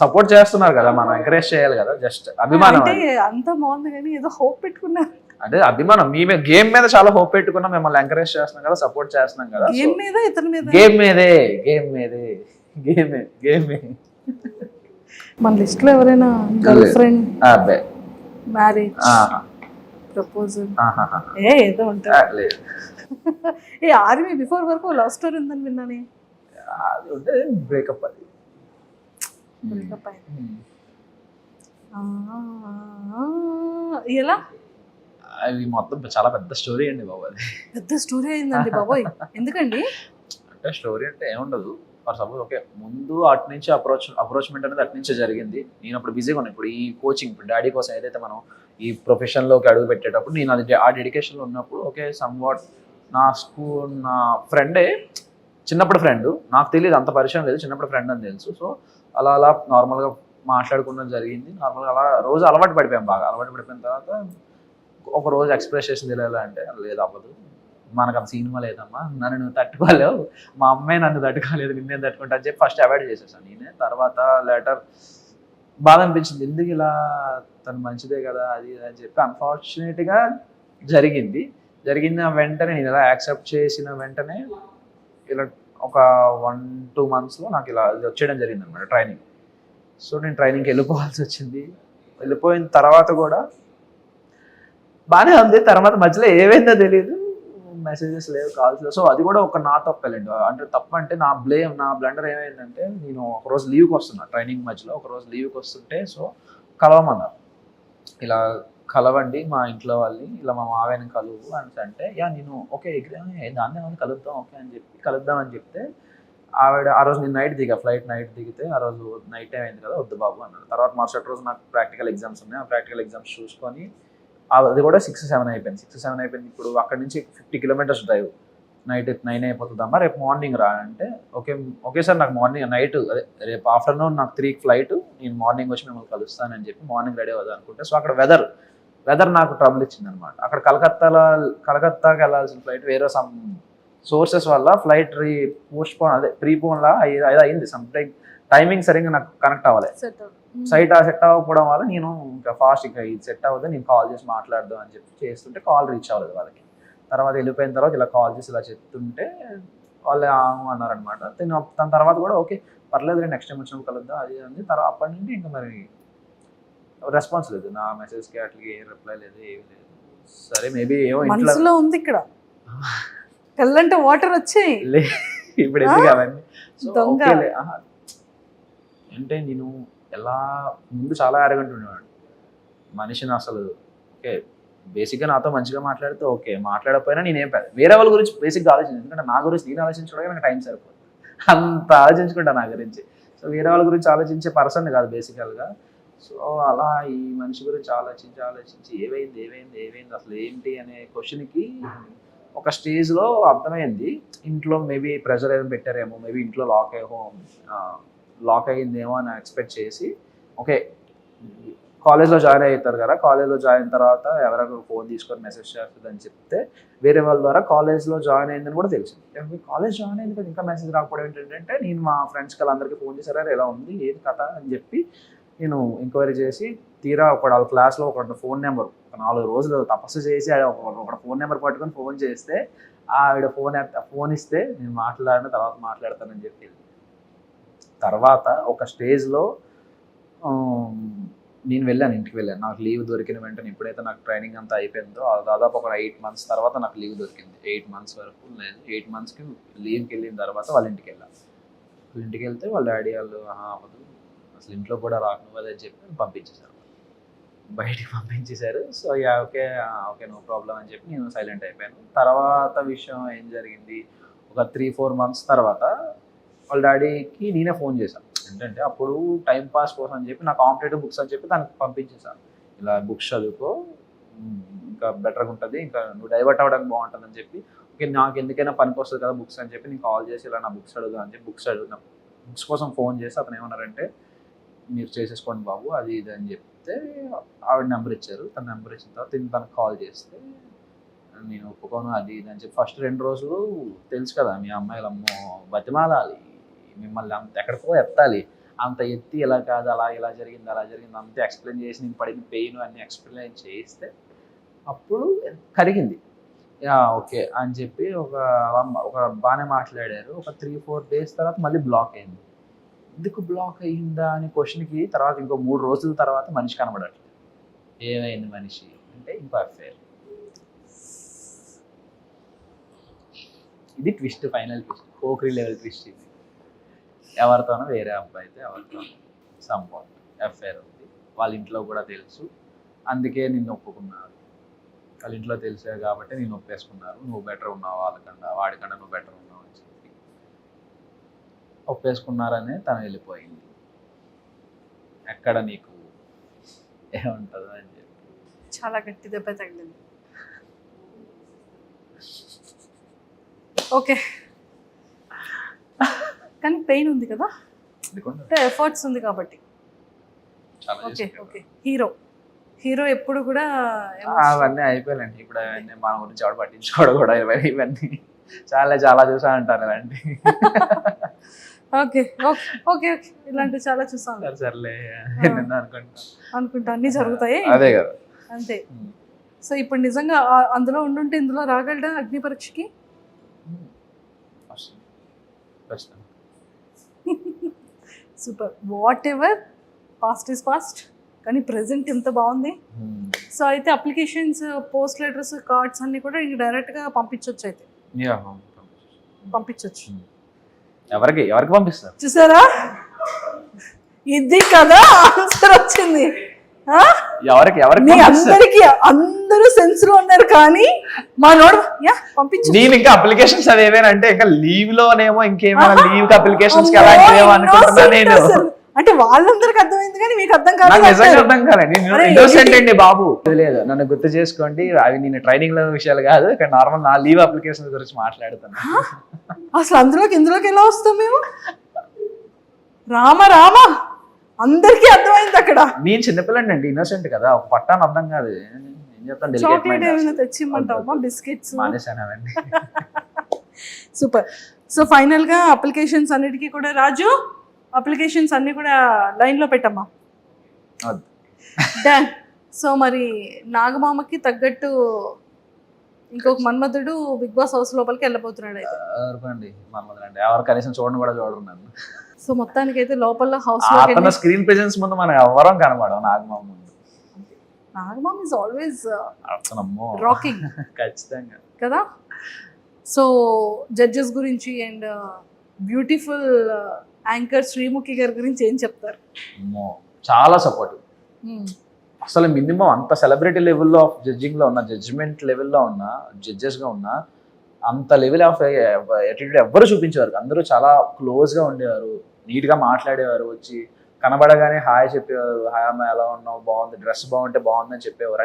సపోర్ట్ చేస్తున్నారు కదా, మనం ఎంకరేజ్ చేయాలి కదా, జస్ట్ అభిమానం. అంత బాగుంది కానీ ఏదో హోప్ పెట్టుకున్నారు. అంటే అభిమానం, మీ గేమ్ మీద చాలా హోప్ పెట్టుకున్నాం, మిమ్మల్ని ఎంకరేజ్ చేస్తున్నాం కదా, సపోర్ట్ చేస్తున్నాం కదా. గేమ్ మీద, ఇతని మీద, గేమ్ మన లిస్ట్ లో ఎవరైనా గర్ల్ ఫ్రెండ్, మ్యారేజ్, ప్రపోజల్ ఏదో ఉంటుంది. ఏ ఆర్మీ బిఫోర్ వరకు లవ్ స్టోరీ ఉందని విన్నానే. బ్రేకప్ అయింది. ఎలా? అది మొత్తం చాలా పెద్ద స్టోరీ అండి బాబు. అది పెద్ద స్టోరీ అయిందండి బాబోయ్. ఎందుకండి? అంటే స్టోరీ అంటే ఏముండదు. ఫర్ సపోజ్ ఓకే, ముందు అటు నుంచి అప్రోచ్మెంట్ అనేది అటు నుంచే జరిగింది. నేను అప్పుడు బిజీగా ఉన్నాను. ఇప్పుడు ఈ కోచింగ్, ఇప్పుడు డాడీ కోసం ఏదైతే మనం ఈ ప్రొఫెషన్లోకి అడుగు పెట్టేటప్పుడు నేను అది ఆ డెడికేషన్లో ఉన్నప్పుడు ఓకే, సమ్వాట్ నా ఫ్రెండే, చిన్నప్పుడు ఫ్రెండ్, నాకు తెలియదు, అంత పరిచయం లేదు, చిన్నప్పుడు ఫ్రెండ్ అని తెలుసు. సో అలా నార్మల్గా మాట్లాడుకోవడం జరిగింది. నార్మల్గా అలా రోజు అలవాటు పడిపోయాం. బాగా అలవాటు పడిపోయిన తర్వాత ఒక రోజు ఎక్స్ప్రెస్ చేసింది ఎలా అంటే, లేదు అవ్వదు, మనకు అంత సినిమా లేదమ్మా, నన్ను నువ్వు తట్టుకోలేవు, మా అమ్మాయి నన్ను తట్టుకోలేదు, నిన్నేం తట్టుకుంటా అని చెప్పి ఫస్ట్ అవాయిడ్ చేసేసాను నేనే. తర్వాత లేటర్ బాధ అనిపించింది, ఎందుకు ఇలా, తను మంచిదే కదా అది అని చెప్పి. అన్ఫార్చునేట్గా జరిగింది వెంటనే, నేను ఇలా యాక్సెప్ట్ చేసిన వెంటనే ఇలా ఒక 1-2 monthsలో నాకు ఇలా ఇది వచ్చేయడం జరిగింది అనమాట ట్రైనింగ్. సో నేను ట్రైనింగ్కి వెళ్ళిపోవాల్సి వచ్చింది. వెళ్ళిపోయిన తర్వాత కూడా బాగానే ఉంది. తర్వాత మధ్యలో ఏమైందో తెలియదు, మెసేజెస్ లేవు, కాల్స్ లేవు. సో అది కూడా ఒక నా తప్పలేండి. అంటే తప్పు అంటే నా బ్లండర్ ఏమైందంటే, నేను ఒకరోజు లీవ్కి వస్తున్నా ట్రైనింగ్ మధ్యలో, ఒకరోజు లీవ్కి వస్తుంటే సో కలవమన్నారు. ఇలా కలవండి మా ఇంట్లో వాళ్ళని, ఇలా మా మావయ్యని కలువు అని అంటే, నేను ఓకే దాన్ని ఏమైనా కలుద్దాం ఓకే అని చెప్పి కలుద్దాం అని చెప్తే, ఆవిడ ఆ రోజు నేను ఫ్లైట్ నైట్ దిగితే ఆ రోజు నైట్ టైం అయింది కదా, వద్దు బాబు అన్నారు. తర్వాత మరుసటి రోజు నాకు ప్రాక్టికల్ ఎగ్జామ్స్ ఉన్నాయి. ఆ ప్రాక్టికల్ ఎగ్జామ్స్ చూసుకొని అది కూడా 6-7 అయిపోయింది. 6-7 అయిపోయింది. ఇప్పుడు అక్కడ నుంచి 50 kilometers డ్రైవ్. నైట్ 9 అయిపోతుందమ్మా, రేపు మార్నింగ్ రా అంటే, ఓకే సార్ నాకు నైట్ రేపు ఆఫ్టర్నూన్ నాకు 3కి ఫ్లైట్, నేను మార్నింగ్ వచ్చి మిమ్మల్ని కలుస్తానని చెప్పి మార్నింగ్ రెడీ అవుదాం అనుకుంటే, సో అక్కడ వెదర్ నాకు ట్రబుల్ ఇచ్చింది అనమాట. అక్కడ కలకత్తాకి వెళ్ళాల్సిన ఫ్లైట్ వేరే సమ్ సోర్సెస్ వల్ల ఫ్లైట్ ప్రీపోన్ లా అయింది. సమ్ టైమింగ్ సరిగ్గా నాకు కనెక్ట్ అవ్వాలి. సెట్ అవ్వకపోవడం వల్ల నేను ఇంకా ఫాస్ట్ ఇంకా ఇది సెట్ అవ్వదు, నేను కాల్ చేసి మాట్లాడదాం అని చెప్పి చేస్తుంటే కాల్ రీచ్ అవ్వలేదు వాళ్ళకి. తర్వాత వెళ్ళిపోయిన తర్వాత ఇలా కాల్ చేసి ఇలా చెప్తుంటే వాళ్ళు అన్నారనమాట. దాని తర్వాత కూడా ఓకే పర్లేదు, నెక్స్ట్ టైం వచ్చినప్పుడు కలుద్దాం అది అంది. తర్వాత అప్పటి నుండి ఇంకా మరి రెస్పాన్స్ లేదు, నా మెసేజ్కి అట్లకి ఏం రిప్లై లేదు, ఏమి లేదు. సరే మేబీ ఏమో ఇంట్లో ఉంది ఇక్కడ కళ్ళంటే వాటర్ వచ్చాయి ఇప్పుడు ఎందుకు అవన్నీ. అంటే నేను ఎలా ముందు చాలా అరగంట ఉండేవాడు మనిషిని అసలు. ఓకే బేసిక్గా నాతో మంచిగా మాట్లాడితే ఓకే, మాట్లాడకపోయినా నేనేం వేరే వాళ్ళ గురించి బేసిక్గా ఆలోచించాను. ఎందుకంటే నా గురించి నేను ఆలోచించడానికి నాకు టైం సరిపోతుంది, అంత ఆలోచించుకుంటా నా గురించి. సో వేరే వాళ్ళ గురించి ఆలోచించే పర్సన్ కాదు బేసికల్గా. సో అలా ఈ మనిషి గురించి ఆలోచించి ఏమైంది అసలు ఏంటి అనే క్వశ్చన్కి ఒక స్టేజ్లో అర్థమైంది. ఇంట్లో మేబీ ప్రెషర్ ఏదైనా పెట్టారేమో, మేబీ ఇంట్లో లాక్ అయ్యిందేమో అని ఎక్స్పెక్ట్ చేసి, ఓకే కాలేజ్లో జాయిన్ అవుతారు కదా, కాలేజ్లో జాయిన్ అయిన తర్వాత ఎవరైనా ఫోన్ తీసుకొని మెసేజ్ చేస్తుందని చెప్తే వేరే వాళ్ళ ద్వారా కాలేజ్లో జాయిన్ అయిందని కూడా తెలిసింది. కాలేజ్ జాయిన్ అయింది కదా ఇంకా మెసేజ్ రాకపోవడం ఏంటంటే, నేను మా ఫ్రెండ్స్కి వాళ్ళందరికీ ఫోన్ చేశారా ఎలా ఉంది ఏది కథ అని చెప్పి నేను ఎంక్వైరీ చేసి తీరా వాళ్ళ క్లాస్లో ఒక ఫోన్ నెంబర్ 4 రోజులు తపస్సు చేసి ఒక ఫోన్ నెంబర్ పట్టుకొని ఫోన్ చేస్తే ఆవిడ ఫోన్ ఇస్తే నేను మాట్లాడిన తర్వాత మాట్లాడతానని చెప్పి, తర్వాత ఒక స్టేజ్లో నేను ఇంటికి వెళ్ళాను. నాకు లీవ్ దొరికిన వెంటనే ఎప్పుడైతే నాకు ట్రైనింగ్ అంతా అయిపోయిందో దాదాపు ఒక 8 months తర్వాత నాకు లీవ్ దొరికింది. 8 months వరకు లేదు. 8 monthsకి లీవ్కి వెళ్ళిన తర్వాత వాళ్ళ ఇంటికి వెళ్ళాను. వాళ్ళ ఇంటికి వెళ్తే వాళ్ళ డాడీ వాళ్ళు అవ్వదు అసలు ఇంట్లో కూడా రాను అని చెప్పి పంపించేశారు, బయటికి పంపించేశారు. సో ఓకే నో ప్రాబ్లం అని చెప్పి నేను సైలెంట్ అయిపోయాను. తర్వాత విషయం ఏం జరిగింది, ఒక 3-4 months తర్వాత వాళ్ళ డాడీకి నేనే ఫోన్ చేశాను. ఏంటంటే అప్పుడు టైం పాస్ కోసం అని చెప్పి నా కాంపిటేటివ్ బుక్స్ అని చెప్పి దానికి పంపించేశాను. ఇలా బుక్స్ చదువుకో ఇంకా బెటర్గా ఉంటుంది, ఇంకా నువ్వు డైవర్ట్ అవ్వడానికి బాగుంటుంది అని చెప్పి, ఓకే నాకు ఎందుకైనా పనికి వస్తుంది కదా బుక్స్ అని చెప్పి నేను కాల్ చేసి ఇలా నా బుక్స్ అడుగుదా అని చెప్పి బుక్స్ కోసం ఫోన్ చేసి అతను ఏమన్నారంటే, మీరు చేసేసుకోండి బాబు అది ఇది అని చెప్తే ఆవిడ నెంబర్ ఇచ్చారు. తన నెంబర్ ఇచ్చిన తర్వాత తనకు కాల్ చేస్తే నేను ఒప్పుకోను అది ఇది అని చెప్పి ఫస్ట్ 2 రోజులు తెలుసు కదా మీ అమ్మాయిలు అమ్మో బతిమాలాలి, మిమ్మల్ని అంత ఎక్కడికో ఎత్తాలి, అంత ఎత్తి ఇలా కాదు ఇలా జరిగింది అంతే ఎక్స్ప్లెయిన్ చేసి నేను పడిన పెయిన్ అన్నీ ఎక్స్ప్లెయిన్ చేస్తే అప్పుడు కరిగింది. ఓకే అని చెప్పి ఒక బాగానే మాట్లాడారు. ఒక 3-4 days తర్వాత మళ్ళీ బ్లాక్ అయింది. ఎందుకు బ్లాక్ అయ్యిందా అనే క్వశ్చన్కి తర్వాత ఇంకో 3 రోజుల తర్వాత మనిషి కనబడట్లేదు. ఏమైంది మనిషి అంటే ఇంకో అఫేర్. ఇది twist, final twist, Pokiri level twist. ఇది ఎవరితోనో వేరే అబ్బాయితో ఎవరితోనో సంపాట్ అఫేర్ ఉంది. వాళ్ళ ఇంట్లో కూడా తెలుసు, అందుకే నిన్ను ఒప్పుకున్నారు. వాళ్ళ ఇంట్లో తెలిసే కాబట్టి నేను ఒప్పేసుకున్నారు. నువ్వు బెటర్ ఉన్నావు వాడికన్నా నువ్వు బెటర్ ఉన్నావు అని చెప్పి ఒప్పేసుకున్నారనే తను వెళ్ళిపోయింది. ఎక్కడ నీకు ఏముంటుందో అని చెప్పి చాలా గట్టి దెబ్బ తగిలింది. ఓకే కానీ పెయిన్ ఉంది కదా, అంటే ఎఫర్ట్స్ ఉంది కాబట్టి. ఓకే హీరో ఎప్పుడు కూడా అవన్నీ అయిపోయాలండి. ఇప్పుడు అవన్నీ మన గురించి ఎవడు పట్టించుకోవడం కూడా ఇవన్నీ చాలా చూసా అంటారు అలాంటి. ఓకే ఇలాంటివి చాలా చూసాను. సర్లే అనుకుంటా అన్ని జరుగుతాయి, అదే కదా అంతే. సో ఇప్పుడు నిజంగా అందులో ఉండుంటే ఇందులో రాగలడా అగ్ని పరీక్షకి? ఖచ్చితంగా. Super. What ever past is past, కానీ ప్రెసెంట్ ఎంత బాగుంది. సో అయితే అప్లికేషన్స్, పోస్ట్ లెటర్స్, కార్డ్స్ అన్ని కూడా ఇంక డైరెక్ట్గా పంపించవచ్చు. అయితే యా, పంపించవచ్చు. ఎవరికి పంపిస్తారు? చూసారా, ఇది కదా ఆన్సర్ వచ్చింది. ఎవరికి మీ అందరికి అందరూ సెన్స్ లో ఉన్నారు, కానీ మా నోడు పంపించు. నేను ఇంకా అప్లికేషన్స్ అవి ఏమైనా అంటే ఇంకా లీవ్ లోనేమో ఇంకేమైనా లీవ్ అప్లికేషన్స్ కి అలాంటివి ఏమో అనుకుంటున్నా నేను. అంటే వాళ్ళందరికి అర్థమైంది కానీ మీకు అర్థం కాదు. నాకు నిజంగా అర్థం కాదండి. నేను ఇన్నోసెంట్ అండి బాబు. లేదు, నన్ను గుర్తు చేసుకోండి, అవి నేను ట్రైనింగ్ లో విషయాలు కాదు, ఇక్కడ నార్మల్ నా లీవ్ అప్లికేషన్ గురించి మాట్లాడుతాను. అసలు ఇందులోకి ఎలా వస్తాం మేము? రామ అందరికీ అర్థమైంది అక్కడ. నేను చిన్నపిల్లండి అండి, ఇన్నోసెంట్ కదా, ఒక పట్టాను అర్థం కాదు. ఏం చెప్తాను, చాక్లెట్ ఏమైనా తెచ్చిమ్మంటావా? బిస్కెట్స్ మానేసాను అవన్నీ. సూపర్. సో ఫైనల్ గా అప్లికేషన్స్ అన్నిటికీ కూడా రాజు, అప్లికేషన్స్ అన్ని కూడా లైన్ లో పెట్టమ్మా. డన్. సో మరి నాగమామకి తగ్గట్టు ఇంకొక మన్మధుడు బిగ్ బాస్ హౌస్ లోపలికి వెళ్ళబోతున్నాడు. అయితే మన్మధుడు ఎవరు కనీసం చూడను కూడా చూడరు నన్ను. సో మొత్తానికి అయితే లోపల హౌస్ లో స్క్రీన్ ప్రెజెన్స్ ముందు మనం ఎవరం కనబడం నాగమామ ముందు. Nagamama is always rocking. ఖచ్చితంగా కదా. సో జడ్జెస్ గురించి అండ్ బ్యూటిఫుల్ యాంకర్ శ్రీముఖి గారి గురించి ఏం చెప్తారు? చాలా సపోర్టివ్. అసలు మినిమం అంత సెలబ్రిటీ లెవెల్లో ఆఫ్ జడ్జింగ్ లో ఉన్న, జడ్జిమెంట్ లెవెల్లో ఉన్న, జడ్జెస్ గా ఉన్న అంత లెవెల్ ఆఫ్ యాటిట్యూడ్ ఎవ్వరు చూపించేవారు. అందరూ చాలా క్లోజ్ గా ఉండేవారు, నీట్ గా మాట్లాడేవారు, వచ్చి కనబడగానే హాయ్ చెప్పేవారు, హాయ్ అమ్మ ఎలా ఉన్నావు, బాగుంది, డ్రెస్ బాగుంటే బాగుందని చెప్పేవారు,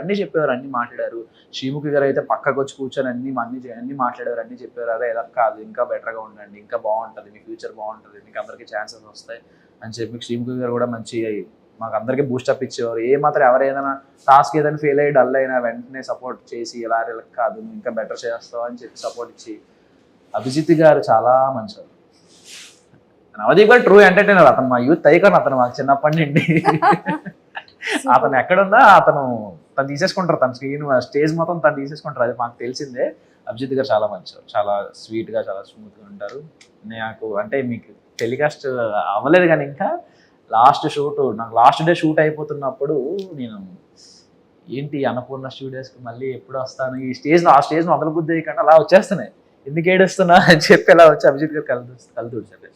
అన్ని మాట్లాడారు. శ్రీముఖి గారు అయితే పక్కకు వచ్చి కూర్చొని అన్ని మాట్లాడేవారు, అన్ని చెప్పేవారు. అదే ఎలా కాదు, ఇంకా బెటర్గా ఉండండి, ఇంకా బాగుంటుంది, మీ ఫ్యూచర్ బాగుంటుంది, మీకు అందరికీ ఛాన్సెస్ వస్తాయి అని చెప్పి శ్రీముఖి గారు కూడా మంచి మాకు అందరికీ బూస్టప్ ఇచ్చేవారు. మాత్రం ఎవరైనా టాస్క్ ఏదైనా ఫెయిల్ అయ్యి డల్ అయినా వెంటనే సపోర్ట్ చేసి ఎలా కాదు ఇంకా బెటర్ చేస్తావు అని చెప్పి సపోర్ట్ ఇచ్చి. అభిజిత్ గారు చాలా మంచివారు. నవదీప్ కూడా ట్రూ ఎంటర్టైనర్. అతను మా యూత్ ఐకాన్, అతను మాకు చిన్నప్పటి నుండి. అతను ఎక్కడున్నా తను తీసేసుకుంటారు, తన స్టేజ్ మొత్తం తను తీసేసుకుంటారు, అది మాకు తెలిసిందే. అభిజిత్ గారు చాలా మంచివారు, చాలా స్వీట్గా, చాలా స్మూత్గా ఉంటారు. నాకు అంటే మీకు టెలికాస్ట్ అవ్వలేదు కానీ ఇంకా నాకు లాస్ట్ డే షూట్ అయిపోతున్నప్పుడు నేను ఏంటి అన్నపూర్ణ స్టూడియోస్కి మళ్ళీ ఎప్పుడు వస్తాను, ఈ స్టేజ్ మొదలు బుద్ధి అయ్యకుండా అలా వచ్చేస్తున్నాయి, ఎందుకు ఏడుస్తున్నా అని చెప్పి ఇలా వచ్చి అభిజిత్ గారు కలు తుడిచారు.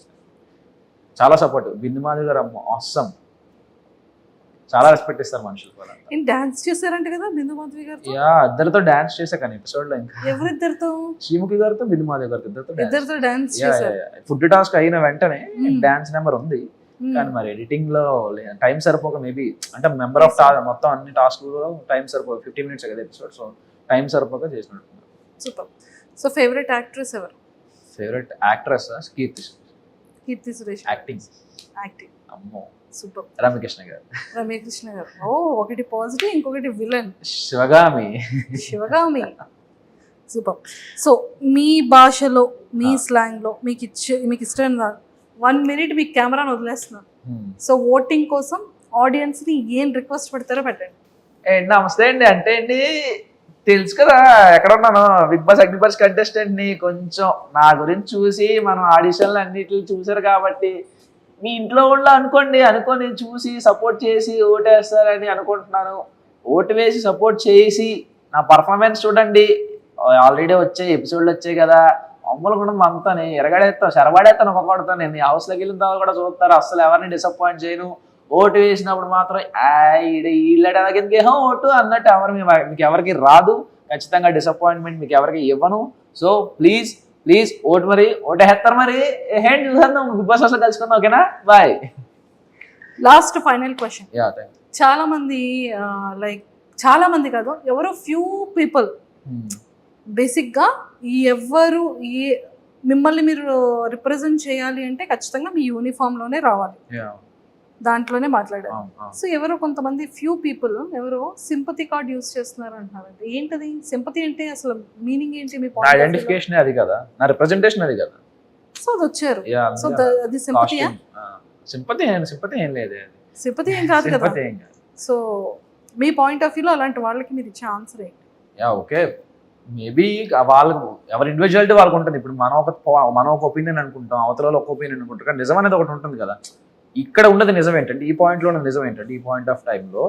చాలా సపోర్ట్. బిందు మాధవ్ గారు ఆసమ్, చాలా రెస్పెక్ట్ ఇస్తారు మనుషులు. డాన్స్ చేశారంట కదా బిందు మాధవి గారు? ఇద్దరితో డాన్స్ చేశా కానీ ఎపిసోడ్ లో. ఇంకా ఎవరిద్దరితో? శ్రీముఖి గారితో బిందు మాధవ్ గారితో ఇద్దరితో డాన్స్ చేశారు. ఫుడ్ టాస్క్ అయిన వెంటనే డాన్స్ నెంబర్ ఉంది, కానీ మరి ఎడిటింగ్ లో టైం సరిపోక మేబీ, అంటే మెంబర్ ఆఫ్ మొత్తం అన్ని టాస్క్ టైం సరిపోక 15 minutes కదా ఎపిసోడ్, సో టైం సరిపోక చేసినట్టు. సూపర్. సో ఫేవరెట్ యాక్ట్రెస్ ఎవరు? Favourite actress Keerthy Suresh. Acting అమ్మో సూపర్. రమ్యకృష్ణ గారు. ఓ, ఒకటి పాజిటివ్, ఇంకొకటి విలన్. శివగామి. సూపర్. సో మీ భాషలో, మీ స్లాంగ్ లో మీకు ఇష్టం 1 minute మీకు కెమెరాను వదిలేస్తున్నాను. సో ఓటింగ్ కోసం ఆడియన్స్ ని ఏం రిక్వెస్ట్ పెడతారో పెట్టండి. నమస్తే అండి. అంటే అండి తెలుసు కదా ఎక్కడ ఉన్నాను, బిగ్ బాస్ అగ్నిపర్స్ కంటెస్టెంట్ ని. కొంచెం నా గురించి చూసి మనం ఆడిషన్లు అన్నిటిని చూసారు కాబట్టి మీ ఇంట్లో వాళ్ళు అనుకొని చూసి సపోర్ట్ చేసి ఓటేస్తారని అనుకుంటున్నాను. ఓటు వేసి సపోర్ట్ చేసి నా పర్ఫార్మెన్స్ చూడండి. ఆల్రెడీ ఎపిసోడ్లు వచ్చాయి కదా, అమ్ములు కూడా అంతానే చెరబడేస్తాను ఒక్కొక్కడితో. నేను హౌస్లోకి వెళ్ళిన తర్వాత కూడా చూస్తారు, అస్సలు ఎవరిని డిసప్పాయింట్ చేయను. ఓటు వేసినప్పుడు మాత్రం వీళ్ళకి ఓటు అన్నట్టు మీకు ఎవరికి రాదు. ఖచ్చితంగా డిసప్పాయింట్మెంట్ మీకు ఎవరికి ఇవ్వను. సో ప్లీజ్ ఓటు ఓటేస్తారు. మరి హ్యాండ్ చూసేద్దాం, బిగ్ బాస్ హౌస్లో కలుసుకుందాం. ఓకేనా, బాయ్. Last final question. చాలా మంది కాదు, ఎవరో ఫ్యూ పీపుల్ బేసిక్గా మిమ్మల్ని మీరు రిప్రజెంట్ చేయాలి అంటే ఖచ్చితంగా మీ యూనిఫామ్లోనే రావాలి, దాంట్లోనే మాట్లాడారు. సో ఎవరో కొంతమంది ఫ్యూ పీపుల్ ఎవరో సింపతి కార్డ్ యూజ్ చేస్తున్నారు అంటున్నారు. ఏంటది సింపతి అంటే? అసలు మీనింగ్ ఏంటి? మీ ఐడెంటిఫికేషన్ అది కదా, నా రిప్రజెంటేషన్ అది కదా. సో అది వచ్చారు. సో అది సింపతియా? సింపతి ఏం లేదు, సింపతి ఏం కాదు కదా. సో మీ పాయింట్ ఆఫ్ వ్యూలో అలాంటి వాళ్ళకి మీరు ఇచ్చే ఆన్సర్ ఏంటి? ఓకే, మేబీ వాళ్ళకు ఎవరి ఇండివిజువాలిటీ వాళ్ళకు ఉంటుంది. ఇప్పుడు మనం ఒక ఒపీనియన్ అనుకుంటాం, అవతల వాళ్ళు ఒక ఒపీనియన్ అనుకుంటారు, కానీ నిజం అనేది ఒకటి ఉంటుంది కదా. ఇక్కడ ఉన్నది నిజం ఏంటంటే, ఈ పాయింట్లో ఉన్నది నిజం ఏంటంటే, ఈ పాయింట్ ఆఫ్ టైంలో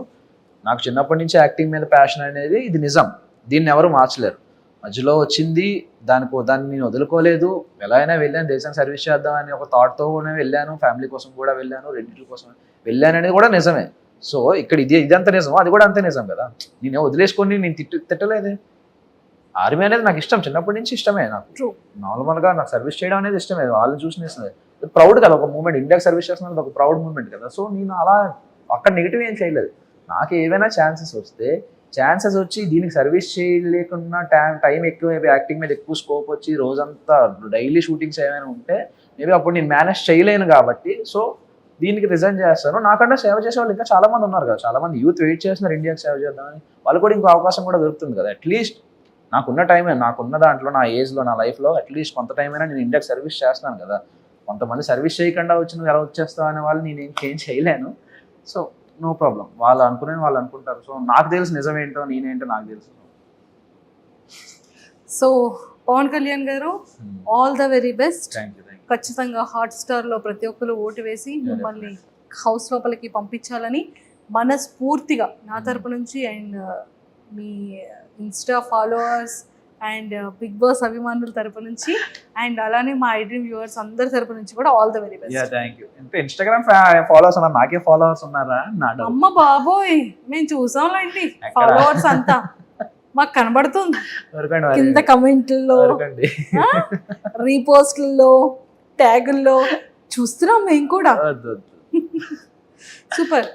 నాకు చిన్నప్పటి నుంచి యాక్టింగ్ మీద ప్యాషన్ అనేది ఇది నిజం. దీన్ని ఎవరు మార్చలేరు. మధ్యలో వచ్చింది దాన్ని నేను వదులుకోలేదు. ఎలా అయినా వెళ్ళాను, దేశానికి సర్వీస్ చేద్దాం అని ఒక థాట్తోనే వెళ్ళాను. ఫ్యామిలీ కోసం కూడా వెళ్ళాను, రెండింటి కోసం వెళ్ళాను అనేది కూడా నిజమే. సో ఇక్కడ ఇదంతా నిజం, అది కూడా అంతే నిజం కదా. నేను వదిలేసుకొని నేను తిట్టలేదే. ఆర్మీ అనేది నాకు ఇష్టం, చిన్నప్పటి నుంచి ఇష్టమే. నాకు నార్మల్గా నాకు సర్వీస్ చేయడం అనేది ఇష్టమే. వాళ్ళని చూసి ప్రౌడ్ కదా, ఒక మూమెంట్. ఇండియాకి సర్వీస్ చేస్తున్నది ఒక ప్రౌడ్ మూమెంట్ కదా. సో నేను అలా అక్కడ నెగిటివ్ ఏం చేయలేదు. నాకు ఏవైనా ఛాన్సెస్ వచ్చి దీనికి సర్వీస్ చేయలేకున్నా టైం ఎక్కువ, యాక్టింగ్ మీద ఎక్కువ స్కోప్ వచ్చి రోజంతా డైలీ షూటింగ్స్ ఏమైనా ఉంటే మేబీ అప్పుడు నేను మేనేజ్ చేయలేను కాబట్టి సో దీనికి రిజైన్ చేస్తాను. నాకంటే సేవ చేసే వాళ్ళు ఇంకా చాలా మంది ఉన్నారు కదా. చాలా మంది యూత్ వెయిట్ చేస్తున్నారు ఇండియాకి సేవ చేద్దామని. వాళ్ళు కూడా ఇంకో అవకాశం కూడా దొరుకుతుంది కదా. అట్లీస్ట్ నాకున్న టైమే, నాకున్న దాంట్లో, నా ఏజ్లో, నా లైఫ్లో అట్లీస్ట్ కొంత టైం అయినా నేను ఇండియాకి సర్వీస్ చేస్తున్నాను కదా. కొంతమంది సర్వీస్ చేయకుండా వచ్చి నువ్వు ఎలా వచ్చేస్తావు అనే వాళ్ళు నేనేం చేంజ్ చేయలేను. సో నో ప్రాబ్లం, వాళ్ళు అనుకుంటారు. సో నాకు తెలుసు నిజం ఏంటో, నేనేంటో నాకు తెలుసు. సో పవన్ కళ్యాణ్ గారు, all the very best. Thank you. ఖచ్చితంగా హాట్స్టార్లో ప్రతి ఒక్కరు ఓటు వేసి మిమ్మల్ని హౌస్ లోపలికి పంపించాలని మనస్ఫూర్తిగా నా తరపు నుంచి అండ్ మీ Insta followers and Bigg Boss అభిమానుల తరపు నుంచి అండ్ అలానే మా ఐడ్రీమ్ వ్యూవర్స్ అందరి తరపు నుంచి కూడా all the very best. Thank you. ఇంకా ఇన్స్టాగ్రామ్ ఫాలోవర్స్ ఉన్నారు, నాకే ఫాలోవర్స్ ఉన్నారా? అమ్మ బాబోయ్, మేము చూసాంలేండి ఫాలోవర్స్ అంతా మాకు కనబడుతుంది కింద కమెంట్లలో, రీపోస్ట్లలో, ట్యాగుల్లో చూస్తున్నాం మేము కూడా. సూపర్.